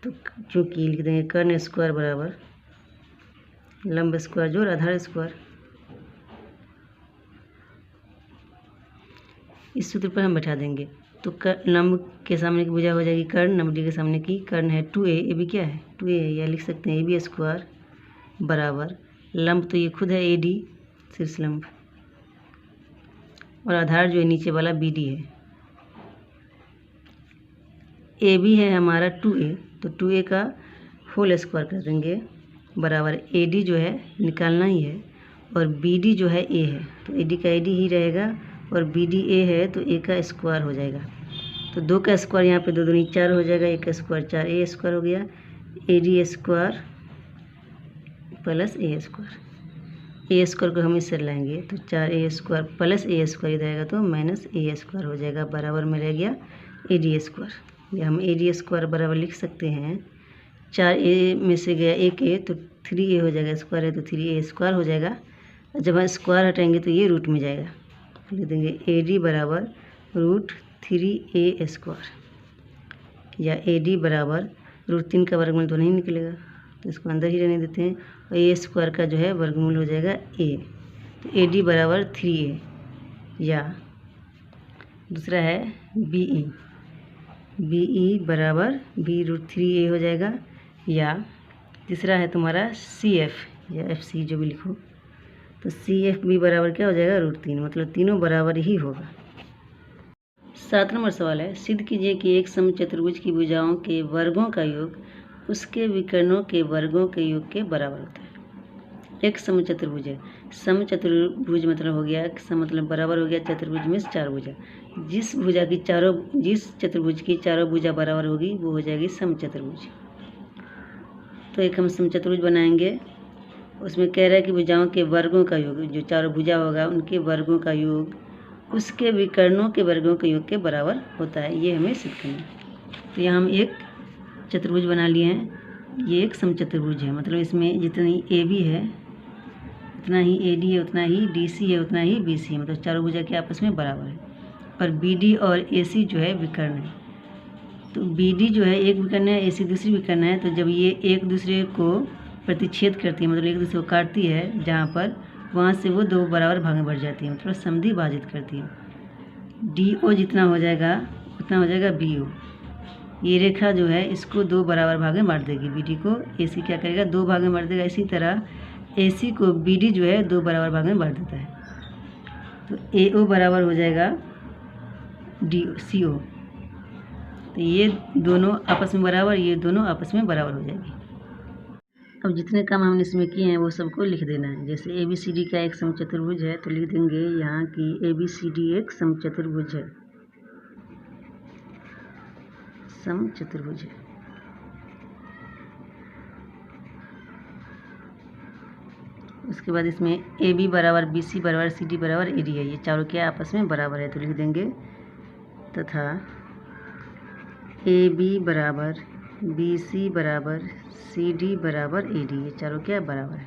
तो चूँकि लिख देंगे कर्ण स्क्वायर बराबर लंब स्क्वायर जोड़ आधार स्क्वायर। इस सूत्र पर हम बैठा देंगे। तो लंब के सामने की भुजा हो जाएगी कर्ण, लंब डी के सामने की कर्ण है 2a, ए बी क्या है 2a है, या लिख सकते हैं ए बी स्क्वायर बराबर लंब तो ये खुद है ए डी शीर्ष लंब, और आधार जो है नीचे वाला बी डी है। ए बी है हमारा 2a, तो 2a का होल स्क्वायर कर देंगे बराबर ए डी जो है निकालना ही है, और बी डी जो है ए है, तो ए डी का ए डी ही रहेगा, और बी डी ए है तो ए का स्क्वायर हो जाएगा। तो 2 का स्क्वायर यहाँ पे 2 दूनी 4 हो जाएगा, 1 का स्क्वायर 4, ए स्क्वायर हो गया, ए D square plus A square. A square को हम इससे लाएंगे तो 4a square plus A square इधर आएगा तो माइनस ए स्क्वायर हो जाएगा, बराबर में रह गया ए डी स्क्वायर। या हम ए डी स्क्वायर बराबर लिख सकते हैं 4a में से गया 1a तो 3a हो जाएगा, स्क्वायर है तो 3a स्क्वायर हो जाएगा। जब हम स्क्वायर हटाएंगे तो ये रूट में जाएगा, लिख देंगे ए डी बराबर रूट 3a स्क्वायर, या ए डी बराबर रूट 3 का वर्गमूल तो नहीं निकलेगा तो इसको अंदर ही रहने देते हैं, और ए स्क्वायर का जो है वर्गमूल हो जाएगा ए, तो ए डी बराबर 3a। या दूसरा है बी ई बराबर बी रूट 3a हो जाएगा। या तीसरा है तुम्हारा सी एफ या एफ सी जो भी लिखो, तो सी एफ भी बराबर क्या हो जाएगा रूट 3, मतलब तीनों बराबर ही होगा। 7 नंबर सवाल है, सिद्ध कीजिए कि एक समचतुर्भुज की भुजाओं के वर्गों का योग उसके विकर्णों के वर्गों के योग के बराबर होता है। एक समचतुर्भुज है, समचतुर्भुज मतलब हो गया, सम मतलब बराबर हो गया, चतुर्भुज में 4 भुजा, जिस चतुर्भुज की चारों भुजा बराबर होगी वो हो जाएगी समचतुर्भुज। तो एक हम समचतुर्भुज बनाएंगे, उसमें कह रहा है कि भुजाओं के वर्गों का योग, जो चारों भुजा होगा उनके वर्गों का योग उसके विकर्णों के वर्गों के योग के बराबर होता है, ये हमें सिद्ध करना है। तो यहाँ हम एक चतुर्भुज बना लिए हैं, ये एक समचतुर्भुज है, मतलब इसमें जितनी ए बी है उतना ही ए डी है, उतना ही डी सी है, उतना ही बी सी है, मतलब चारों भुजा के आपस में बराबर है। और बी डी और ए सी जो है विकर्ण है, तो बी डी जो है एक विकर्ण है, ए सी दूसरी विकर्ण है, तो जब ये एक दूसरे को प्रतिच्छेद करती है, मतलब एक दूसरे को काटती है जहाँ पर, वहाँ से वो 2 बराबर भाग में बढ़ जाती है, मतलब समधि भाजित करती है। डी ओ जितना हो जाएगा उतना हो जाएगा बी ओ, ये रेखा जो है इसको 2 बराबर भाग में बांट देगी, बी डी को ए सी क्या करेगा 2 भाग में बांट देगा, इसी तरह ए सी को बी डी जो है 2 बराबर भाग में बांट देता है। तो ए ओ बराबर हो जाएगा डी सी ओ, तो ये दोनों आपस में बराबर, ये दोनों आपस में बराबर हो जाएगी। अब जितने काम हमने इसमें किए हैं वो सबको लिख देना है। जैसे ए बी सी डी का एक समचतुर्भुज है तो लिख देंगे यहाँ की ए बी सी डी एक समचतुर्भुज है, समचतुर्भुज है। उसके बाद इसमें ए बी बराबर बी सी बराबर सी डी बराबर ए डी है, ये चारों क्या आपस में बराबर है, तो लिख देंगे तथा ए बी बराबर बी सी बराबर सी डी बराबर ए डी, ये चारों क्या बराबर है।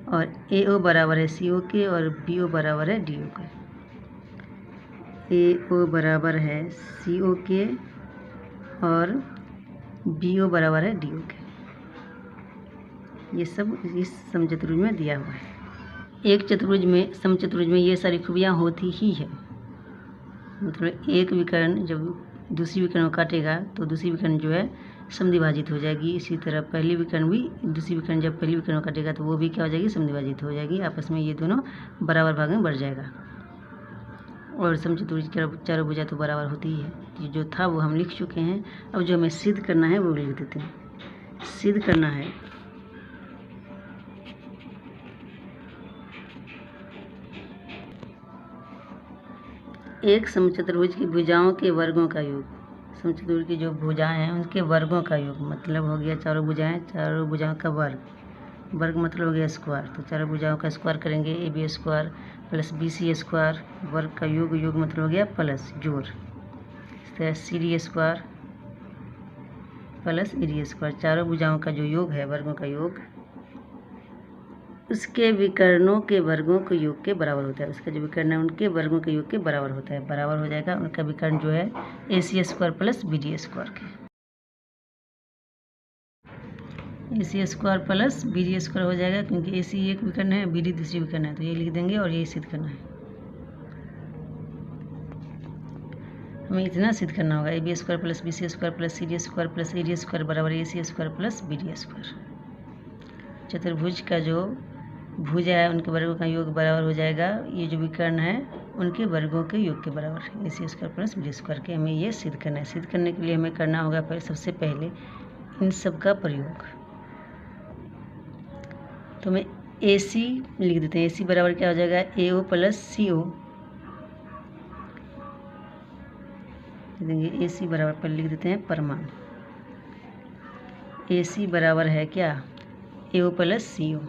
और ए ओ बराबर है सी ओ के, और बी ओ बराबर है डी ओ के। ए ओ बराबर है सी ओ के और बी ओ बराबर है डी ओ के, ये सब इस समचतुर्भुज में दिया हुआ है। एक चतुर्भुज में, समचतुर्भुज में ये सारी खूबियाँ होती ही है, मतलब एक विकर्ण जब दूसरी विकर्ण को काटेगा तो दूसरी विकर्ण जो है समद्विभाजित हो जाएगी। इसी तरह पहली विकर्ण भी, दूसरी विकर्ण जब पहली विकर्ण को काटेगा तो वो भी क्या हो जाएगी समद्विभाजित हो जाएगी, आपस में ये दोनों बराबर भाग में बढ़ जाएगा। और समचतुर्भुज की चारों भुजा तो बराबर होती ही है, जो था वो हम लिख चुके हैं। अब जो हमें सिद्ध करना है वो लिख देते हैं। सिद्ध करना है एक समचतुर्भुज की भुजाओं के वर्गों का योग, समचतुर्भुज की जो भुजाएं हैं उनके वर्गों का योग, मतलब हो गया चारों भुजाएं, चारों भुजाओं का वर्ग, वर्ग मतलब हो गया स्क्वायर, तो चारों भुजाओं का स्क्वायर करेंगे, A B square plus B C square, वर्ग का योग, योग मतलब हो गया प्लस जोड़, इस तरह C D square plus A D square, चारों भुजाओं का जो योग है वर्गों का योग उसके विकर्णों के वर्गों के योग के बराबर होता है। उसका जो विकर्ण है उनके वर्गों के योग के बराबर होता है। बराबर हो जाएगा उनका विकर्ण जो है AC square plus BD square के। AC square plus BD square हो जाएगा, क्योंकि AC एक विकर्ण है, BD दूसरी विकर्ण है, तो ये लिख देंगे और ये सिद्ध करना है। हमें इतना सिद्ध करना होगा, AB square plus BC square plus CD square plus AD square बराबर AC square plus BD square. चतुर्भुज का जो भुजा है उनके वर्गों का योग बराबर हो जाएगा ये जो विकर्ण है उनके वर्गों के योग के बराबर, AC square plus BD square के। हमें ये सिद्ध करना है। सिद्ध करने के लिए हमें करना होगा सबसे पहले इन सब का प्रयोग। तो हमें AC लिख देते हैं। AC बराबर क्या हो जाएगा, AO प्लस CO। देंगे AC बराबर पर लिख देते हैं परमाणु। AC बराबर है क्या, AO प्लस CO,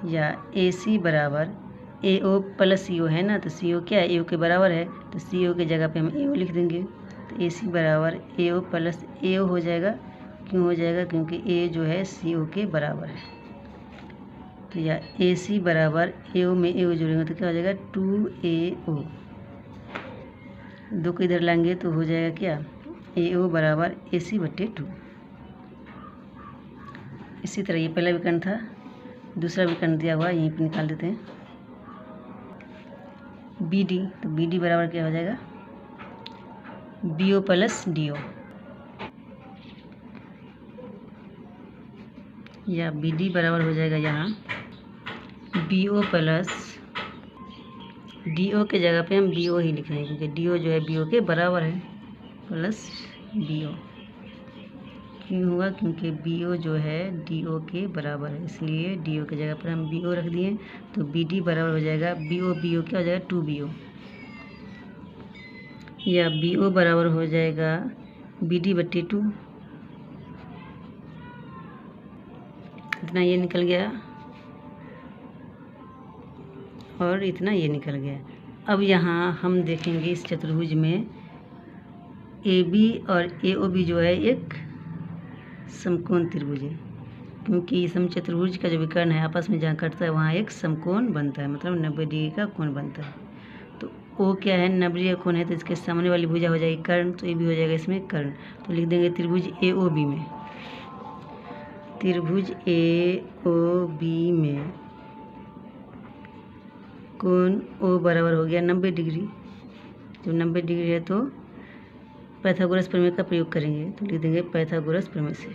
या AC बराबर AO प्लस CO है ना, तो CO क्या है, AO के बराबर है, तो CO की जगह पे हम AO लिख देंगे। तो AC बराबर AO प्लस AO हो जाएगा। क्यों हो जाएगा, क्योंकि A जो है CO के बराबर है। तो या AC बराबर AO में AO जोड़ेंगे तो क्या हो जाएगा 2AO। 2 को इधर लाएंगे तो हो जाएगा क्या, AO बराबर AC/2। इसी तरह ये पहला विकर्ण था, दूसरा विकर्ण दिया हुआ यहीं पर निकाल देते हैं BD। तो BD बराबर क्या हो जाएगा, BO प्लस DO, या BD बराबर हो जाएगा यहाँ BO प्लस DO के जगह पे हम BO ही लिख रहे हैं, क्योंकि DO जो है BO के बराबर है, प्लस BO। क्यों हुआ, क्योंकि BO जो है DO के बराबर है, इसलिए DO की जगह पर हम BO रख दिए। तो BD बराबर हो जाएगा BO क्या हो जाएगा 2BO, या BO बराबर हो जाएगा BD/2। इतना ये निकल गया और इतना ये निकल गया। अब यहाँ हम देखेंगे इस चतुर्भुज में AB और AOB जो है एक समकोण त्रिभुज है, क्योंकि समचतुर्भुज का जो विकर्ण है आपस में जहाँ कटता है वहाँ एक समकोण बनता है, मतलब 90 डिग्री का कोण बनता है। तो O क्या है, 90 डिग्री का कोण है, तो इसके सामने वाली भुजा हो जाएगी कर्ण, तो ये भी हो जाएगा इसमें कर्ण। तो लिख देंगे त्रिभुज AOB में, त्रिभुज AOB में कोण O बराबर हो गया 90 डिग्री। जब 90 डिग्री है तो पाइथागोरस प्रमेय का प्रयोग करेंगे, तो लिख देंगे पाइथागोरस प्रमेय से।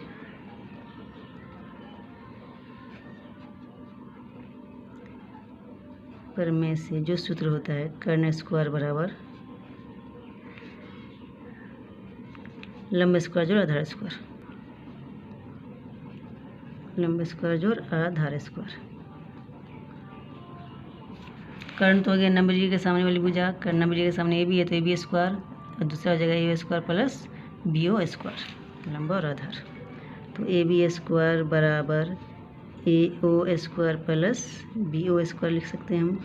प्रमेय से जो सूत्र होता है कर्ण स्क्वायर बराबर लंब स्क्वायर जोड़ आधार स्क्वायर, लंब स्क्वायर जोड़ आधार स्क्वायर। कर्ण तो हो गया 90 डिग्री के सामने वाली भुजा, कर्ण 90 डिग्री के सामने AB है तो AB स्क्वायर, और दूसरा हो जाएगा AO square plus BO square, लंब और आधार। तो AB स्क्वायर बराबर AO square plus BO square लिख सकते हैं हम।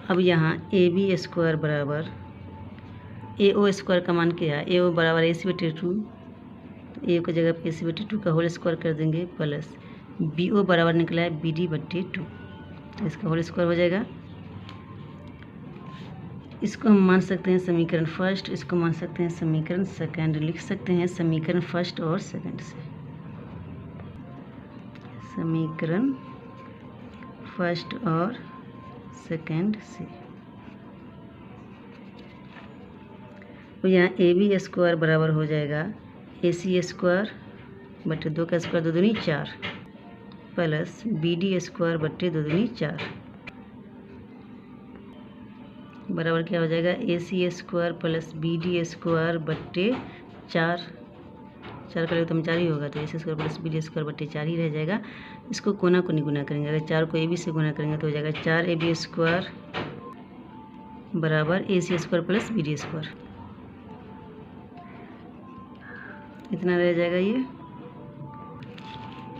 अब यहाँ AB स्क्वायर बराबर AO स्क्वायर का मान क्या है, AO बराबर AC/2, तो AO की जगह पे AC/2 का होल स्क्वायर कर देंगे, प्लस BO बराबर निकला है BD/2, तो इसका होल स्क्वायर हो जाएगा। इसको हम मान सकते हैं समीकरण फर्स्ट, इसको मान सकते हैं समीकरण सेकंड, लिख सकते हैं समीकरण फर्स्ट और सेकंड से। समीकरण फर्स्ट और सेकंड से, तो यहाँ AB स्क्वायर बराबर हो जाएगा AC स्क्वायर बटे 2 का स्क्वायर 2 दूनी 4, प्लस BD स्क्वायर बटे 2 दूनी 4 बराबर क्या हो जाएगा AC square plus BD square बट्टे 4। 4 करेंगे तो 4 ही होगा, तो AC square plus BD square बट्टे 4 ही रह जाएगा। इसको कोना को नहीं गुना करेंगे, अगर 4 को AB से गुना करेंगे तो हो जाएगा 4AB स्क्वायर बराबर AC square plus BD square, इतना रह जाएगा। ये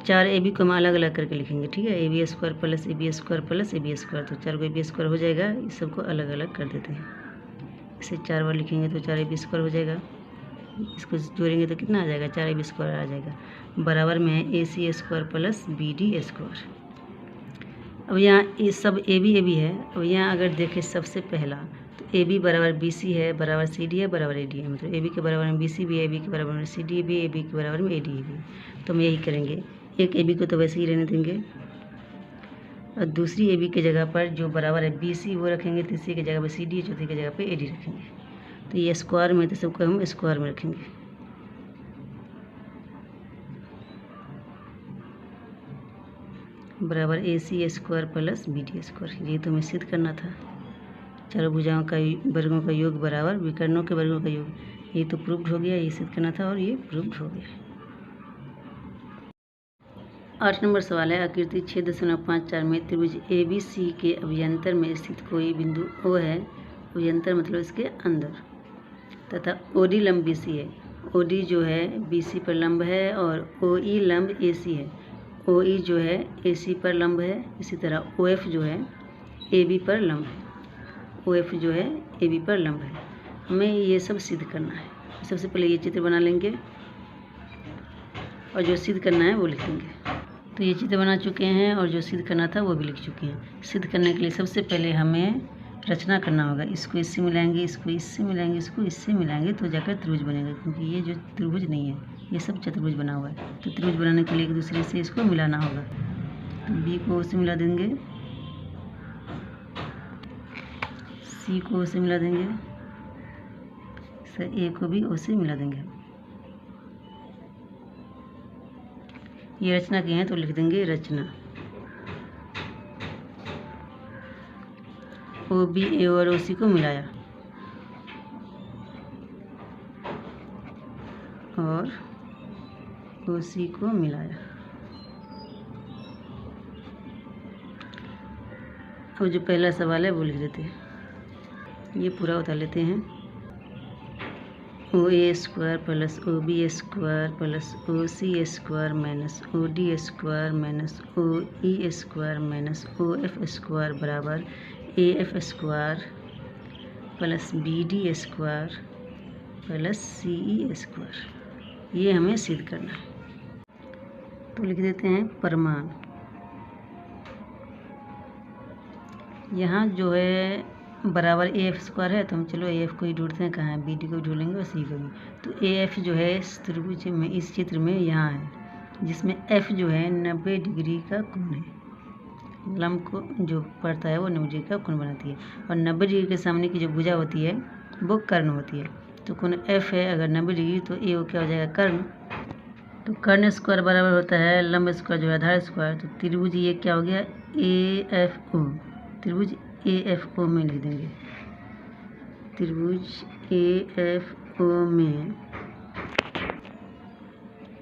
4AB को हम अलग अलग करके लिखेंगे, ठीक है, AB square plus AB square plus AB square, तो 4 को AB स्क्वायर हो जाएगा। इस सबको अलग अलग कर देते हैं, इसे 4 बार लिखेंगे तो 4AB स्क्वायर हो जाएगा। इसको जोड़ेंगे तो कितना आ जाएगा, 4ab स्क्वायर आ जाएगा, बराबर में है AC square plus BD square. अब यहाँ ये सब AB है। अब यहाँ अगर देखें सबसे पहला तो AB बराबर BC है, बराबर CD है, बराबर AD है, मतलब AB के बराबर में BC भी है, AB के बराबर में CD भी, AB के बराबर में AD भी। तो हम यही करेंगे, एक AB को तो वैसे ही रहने देंगे और दूसरी AB की जगह पर जो बराबर है BC वो रखेंगे, तीसरी की जगह पर CD, चौथी की जगह पर AD रखेंगे। तो ये स्क्वायर में तो सबको हम स्क्वायर में रखेंगे। बराबर AC square plus BD square. ये तो हमें सिद्ध करना था, चारों भुजाओं का वर्गों का योग बराबर विकर्णों के वर्गों का योग। ये तो प्रूव्ड हो गया, ये सिद्ध करना था और ये प्रूव्ड हो गया। 8 नंबर सवाल है, आकृति 6.54 में त्रिभुज ABC के अभ्यंतर में स्थित कोई बिंदु O है, अभ्यंतर मतलब इसके अंदर, तथा OD लंब BC है। OD जो है BC पर लंब है और OE लंब AC है। OE जो है AC पर लंब है, इसी तरह OF जो है AB पर लंब है। OF जो है AB पर लंब है। हमें ये सब सिद्ध करना है। सबसे पहले ये चित्र बना लेंगे और जो सिद्ध करना है वो लिखेंगे। तो ये चित्र बना चुके हैं और जो सिद्ध करना था वो भी लिख चुके हैं। सिद्ध करने के लिए सबसे पहले हमें रचना करना होगा। इसको इससे मिलाएंगे, इसको इससे मिलाएंगे, इसको इससे मिलाएंगे तो जाकर त्रिभुज बनेगा, क्योंकि ये जो त्रिभुज नहीं है, ये सब चतुर्भुज बना हुआ है। तो त्रिभुज बनाने के लिए एक दूसरे से इसको मिलाना होगा। तो B को O से मिला देंगे, C को O से मिला देंगे, A को भी O से मिला देंगे। ये रचना की है तो लिख देंगे रचना। OB A और OC को मिलाया और OC को मिलाया। अब जो पहला सवाल है वो लिख देते हैं, ये पूरा उतार लेते हैं। OA square plus OB square plus OC square minus OD square minus OE square minus OF square बराबर AF square plus BD square plus CE square. ये हमें सिद्ध करना है। तो लिख देते हैं प्रमाण। यहाँ जो है बराबर AF स्क्वायर है, तो हम चलो AF को ही ढूंढते हैं, कहाँ है, BD को ढूंढेंगे और C को भी। तो AF जो है इस त्रिभुज में, इस चित्र में यहाँ है, जिसमें F जो है 90 डिग्री का कोण है। लंब को जो पड़ता है वो 90 डिग्री का कोण बनाती है और 90 डिग्री के सामने की जो भुजा होती है वो कर्ण होती है। तो कोण F है अगर 90 डिग्री, तो A क्या हो जाएगा, कर्ण। तो कर्ण स्क्वायर बराबर होता है लंब स्क्वायर जो है आधार स्क्वायर। तो त्रिभुज ये क्या हो गया, AFO। त्रिभुज AFO में लिख देंगे, त्रिभुज AFO में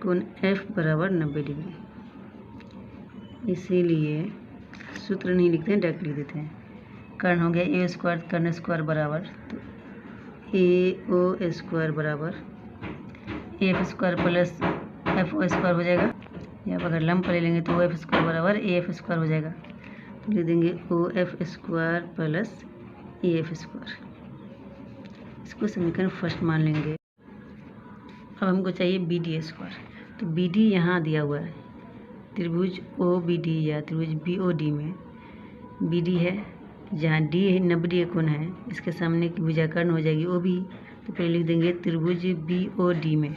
कोण F बराबर 90 डिग्री। इसीलिए सूत्र नहीं लिखते हैं, डायरेक्ट लिख देते हैं। कर्ण हो गया A स्क्वायर, कर्ण स्क्वायर बराबर, तो AO स्क्वायर बराबर AF square plus FO square हो जाएगा। या अगर लंब पर ले लेंगे तो OF स्क्वायर बराबर AF स्क्वायर हो जाएगा। तो लिख देंगे OF square plus AF square. इसको समीकरण फर्स्ट मान लेंगे। अब हमको चाहिए BD स्क्वायर। तो BD यहाँ दिया हुआ है, त्रिभुज OBD या त्रिभुज BOD में BD है, जहाँ D 90 डिग्री कोण है, इसके सामने की भुजा कर्ण हो जाएगी OB। तो पहले लिख देंगे त्रिभुज BOD में,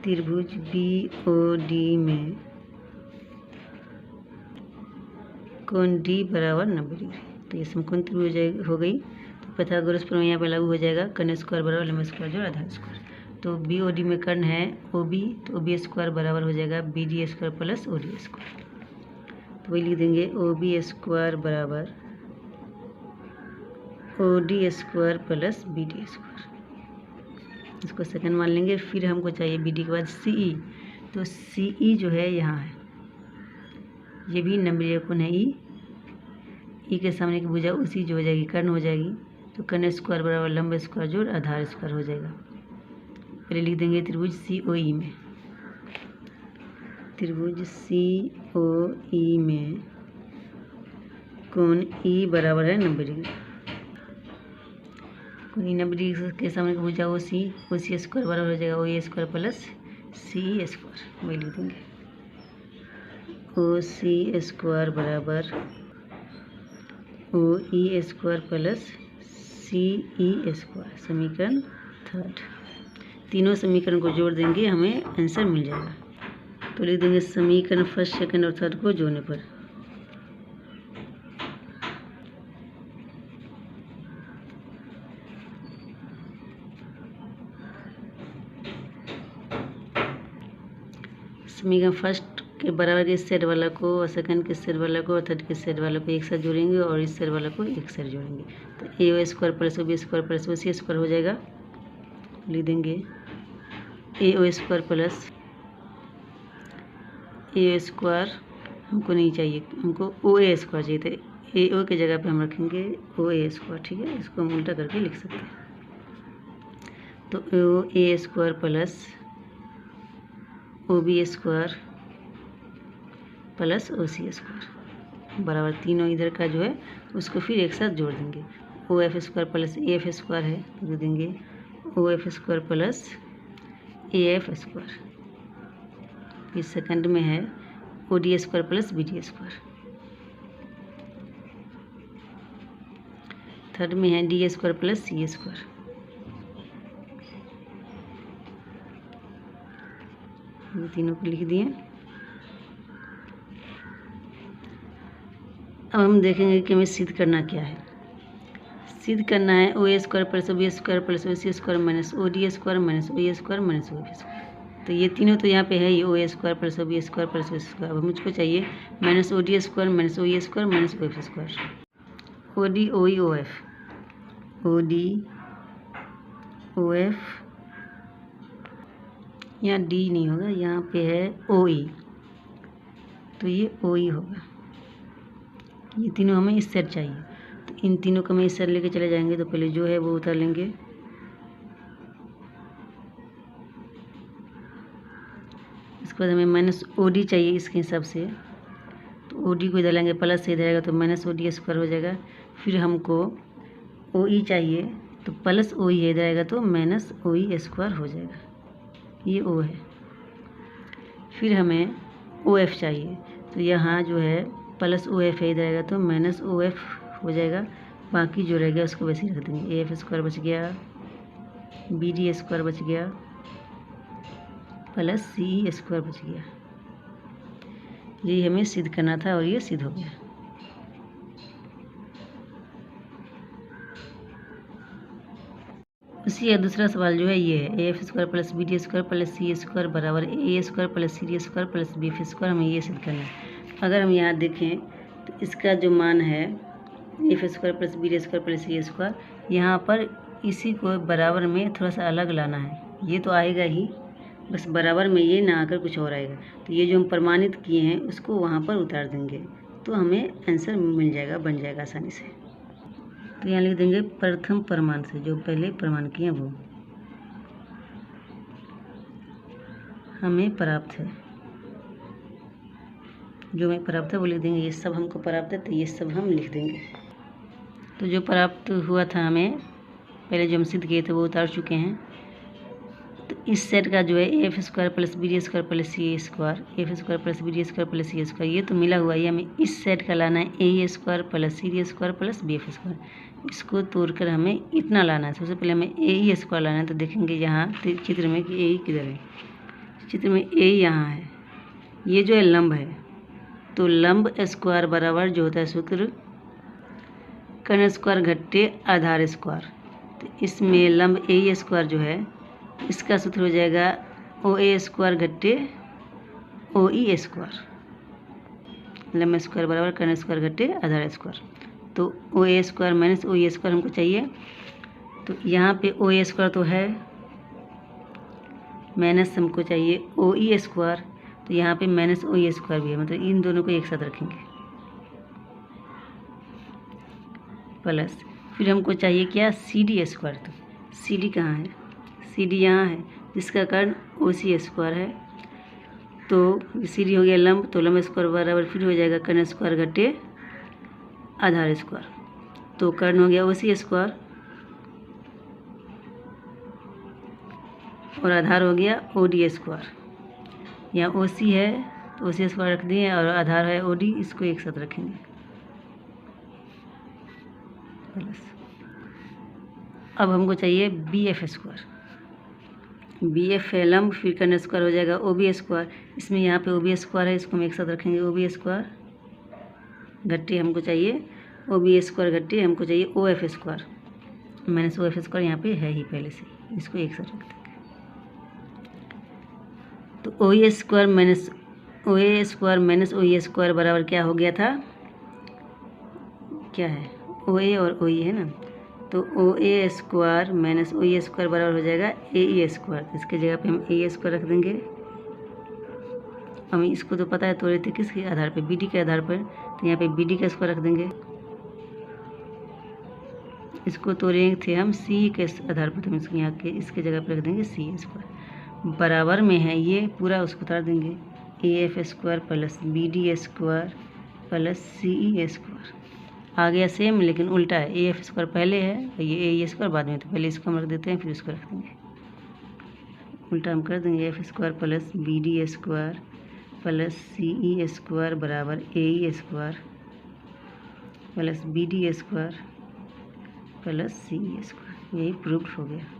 त्रिभुज BOD में कोण D बराबर 90 डिग्री। तो ये समकोण त्रिभुज हो गई। तो पाइथागोरस प्रमेय यहाँ पर लागू हो जाएगा, कर्ण स्क्वायर बराबर लंब स्क्वायर जो आधार स्क्वायर। तो BOD में कर्ण है OB, तो OB स्क्वायर बराबर हो जाएगा BD square plus OD square. तो वही लिख देंगे OB स्क्वायर बराबर OD square plus BD square. इसको सेकंड मान लेंगे। फिर हमको चाहिए BD के बाद CE। तो CE जो है यहाँ है, ये भी 90 डिग्री कोण है E के सामने की भुजा उसी जो हो जाएगी कर्ण हो जाएगी। तो कर्ण स्क्वायर बराबर लंब स्क्वायर जोड़ आधार स्क्वायर हो जाएगा। पहले लिख देंगे त्रिभुज COE में, त्रिभुज COE में कोण E बराबर है 90 डिग्री। कोई 90 डिग्री के सामने का भुजा ओ सी स्क्वायर बराबर हो जाएगा ओ A square plus C square. वही लिख देंगे ओ सी स्क्वायर बराबर ओ ई square plus C E square. समीकरण थर्ड। तीनों समीकरण को जोड़ देंगे, हमें आंसर मिल जाएगा। तो लिख देंगे समीकरण फर्स्ट, सेकंड और थर्ड को जोड़ने पर समीकरण फर्स्ट के बराबर के सेट वाला को और सेकंड के सेट वाला को और थर्ड के सेट वाला को एक साथ जोड़ेंगे और इस सेट वाला को एक साथ जोड़ेंगे। तो A O square plus O B square plus O C square हो जाएगा। लिख देंगे A O square plus A square हमको नहीं चाहिए, हमको ओ ए स्क्वायर चाहिए। तो ए ओ की जगह पे हम रखेंगे ओ ए स्क्वायर। ठीक है, इसको हम उल्टा करके लिख सकते हैं। तो O A square plus O B square plus O C square बराबर तीनों इधर का जो है उसको फिर एक साथ जोड़ देंगे। O F square plus A F square है तो जोड़ देंगे O F square plus A F square. फिर सेकंड में है O D square plus B D square. Third में है D square plus C square. ये तीनों को लिख दिए। अब हम देखेंगे कि हमें सिद्ध करना क्या है। सिद्ध करना है O A square plus O B square plus O C square minus O D square minus O A square minus O F square. तो ये तीनों तो यहाँ पे है ही, O A square plus O B square plus O square. अब मुझको चाहिए minus O D square minus O A square minus O F square. O D O E O F, O D O F, यहाँ D नहीं होगा, यहाँ पे है ओ ई, तो ये ओ ई होगा। ये तीनों हमें इस सेट चाहिए, तो इन तीनों को हम इस सेट लेके चले जाएंगे। तो पहले जो है वो उतार लेंगे। इसके बाद हमें माइनस ओ डी चाहिए इसके हिसाब से, तो ओ डी को इधर लेंगे, प्लस से इधर आएगा तो माइनस ओ डी स्क्वायर हो जाएगा। फिर हमको ओ ई चाहिए तो प्लस ओ ई इधर आएगा तो माइनस ओ ई स्क्वायर हो जाएगा। ये ओ है। फिर हमें ओ एफ चाहिए, तो यहाँ जो है प्लस ओ एफ है, इधर आएगा तो माइनस ओ एफ हो जाएगा। बाकी जो रह गया उसको वैसे ही रख देंगे। ए एफ स्क्वायर बच गया, बी डी स्क्वायर बच गया, प्लस सी स्क्वायर बच गया। यही हमें सिद्ध करना था और ये सिद्ध हो गया। उसी दूसरा सवाल जो है ये है A F square plus B D square plus C square बराबर A square plus C D square plus B F square. हमें ये सिद्ध करना है। अगर हम यहाँ देखें तो इसका जो मान है A F square plus B D square plus C square, यहाँ पर इसी को बराबर में थोड़ा सा अलग लाना है। ये तो आएगा ही, बस बराबर में ये ना आकर कुछ और आएगा। तो ये जो हम प्रमाणित किए हैं उसको वहाँ पर उतार देंगे तो हमें आंसर मिल जाएगा, बन जाएगा आसानी से। तो यहाँ लिख देंगे प्रथम प्रमाण से, जो पहले प्रमाण किए हैं वो हमें प्राप्त है। जो हमें प्राप्त है वो लिख देंगे। ये सब हमको प्राप्त है तो ये सब हम लिख देंगे। तो जो प्राप्त हुआ था हमें पहले जो हम सिद्ध किए थे वो उतार चुके हैं। तो इस सेट का जो है A F square plus B D square plus C square, A F square plus B D square plus C square, ये तो मिला हुआ है। हमें इस सेट का लाना है A square plus C D square plus B F square. इसको तोड़कर हमें इतना लाना है। सबसे पहले हमें ए ई स्क्वायर लाना है। तो देखेंगे यहाँ चित्र में कि ए ई किधर है। चित्र में ए ई यहाँ है। ये जो है लंब है, तो लंब स्क्वायर बराबर जो होता है सूत्र कर्ण स्क्वायर घट्टे आधार स्क्वायर। तो इसमें लंब ए ई स्क्वायर जो है इसका सूत्र हो जाएगा ओ A square घट्टे O E square. लंब स्क्वायर बराबर कर्ण स्क्वायर घट्टे आधार स्क्वायर। तो O A square minus O E square हमको चाहिए। तो यहाँ पे ओ ए स्क्वायर तो है, माइनस हमको चाहिए ओ ई स्क्वायर। तो यहाँ पे माइनस ओ ई स्क्वायर भी है, मतलब इन दोनों को एक साथ रखेंगे प्लस। फिर हमको चाहिए क्या, सी डी स्क्वायर। तो सी डी कहाँ है, सी डी यहाँ है, जिसका कर्ण ओ सी स्क्वायर है। तो सी डी हो गया लंब, तो लंब स्क्वायर बराबर फिर हो जाएगा कर्ण स्क्वायर घट्टे आधार स्क्वायर। तो कर्ण हो गया ओ सी स्क्वायर और आधार हो गया ओ डी स्क्वायर। यहाँ ओ सी है तो ओ सी स्क्वायर रख दिए और आधार है ओ डी, इसको एक साथ रखेंगे प्लस। अब हमको चाहिए B F square. B F है लंब, फिर कर्ण स्क्वायर हो जाएगा ओ बी स्क्वायर। इसमें यहाँ पे ओ बी स्क्वायर है, इसको हम एक साथ रखेंगे ओ बी स्क्वायर घट्टी हमको चाहिए ओ बी स्क्वायर घट्टी हमको चाहिए O F square minus O F square यहाँ पे है ही पहले से, इसको एक साथ रख देंगे। तो O A square minus O A square minus O A square बराबर क्या हो गया था, क्या है ओ ए और ओ ई है ना, तो O A square minus O E square बराबर हो जाएगा ए ई स्क्वायर। तो इसके जगह पे हम ए स्क्वायर रख देंगे। हमें इसको तो पता है तोड़े थे किसके आधार पे, बी डी के आधार पर, तो यहाँ पे बी डी का स्क्वायर रख देंगे। इसको तोड़े थे हम सी के आधार पर, तो हम इसको यहाँ के इसके जगह पर रख देंगे सी स्क्वायर। बराबर में है ये पूरा, उसको उतार देंगे A F square plus B D square plus C E square. आ गया सेम लेकिन उल्टा है, ए एफ स्क्वायर पहले है और ये ए स्क्वायर बाद में, तो पहले इसको हम रख देते हैं फिर इसको रख देंगे। उल्टा हम कर देंगे F square plus B D square plus C E square बराबर A E square plus B D square plus C E square. यही प्रूफ हो गया।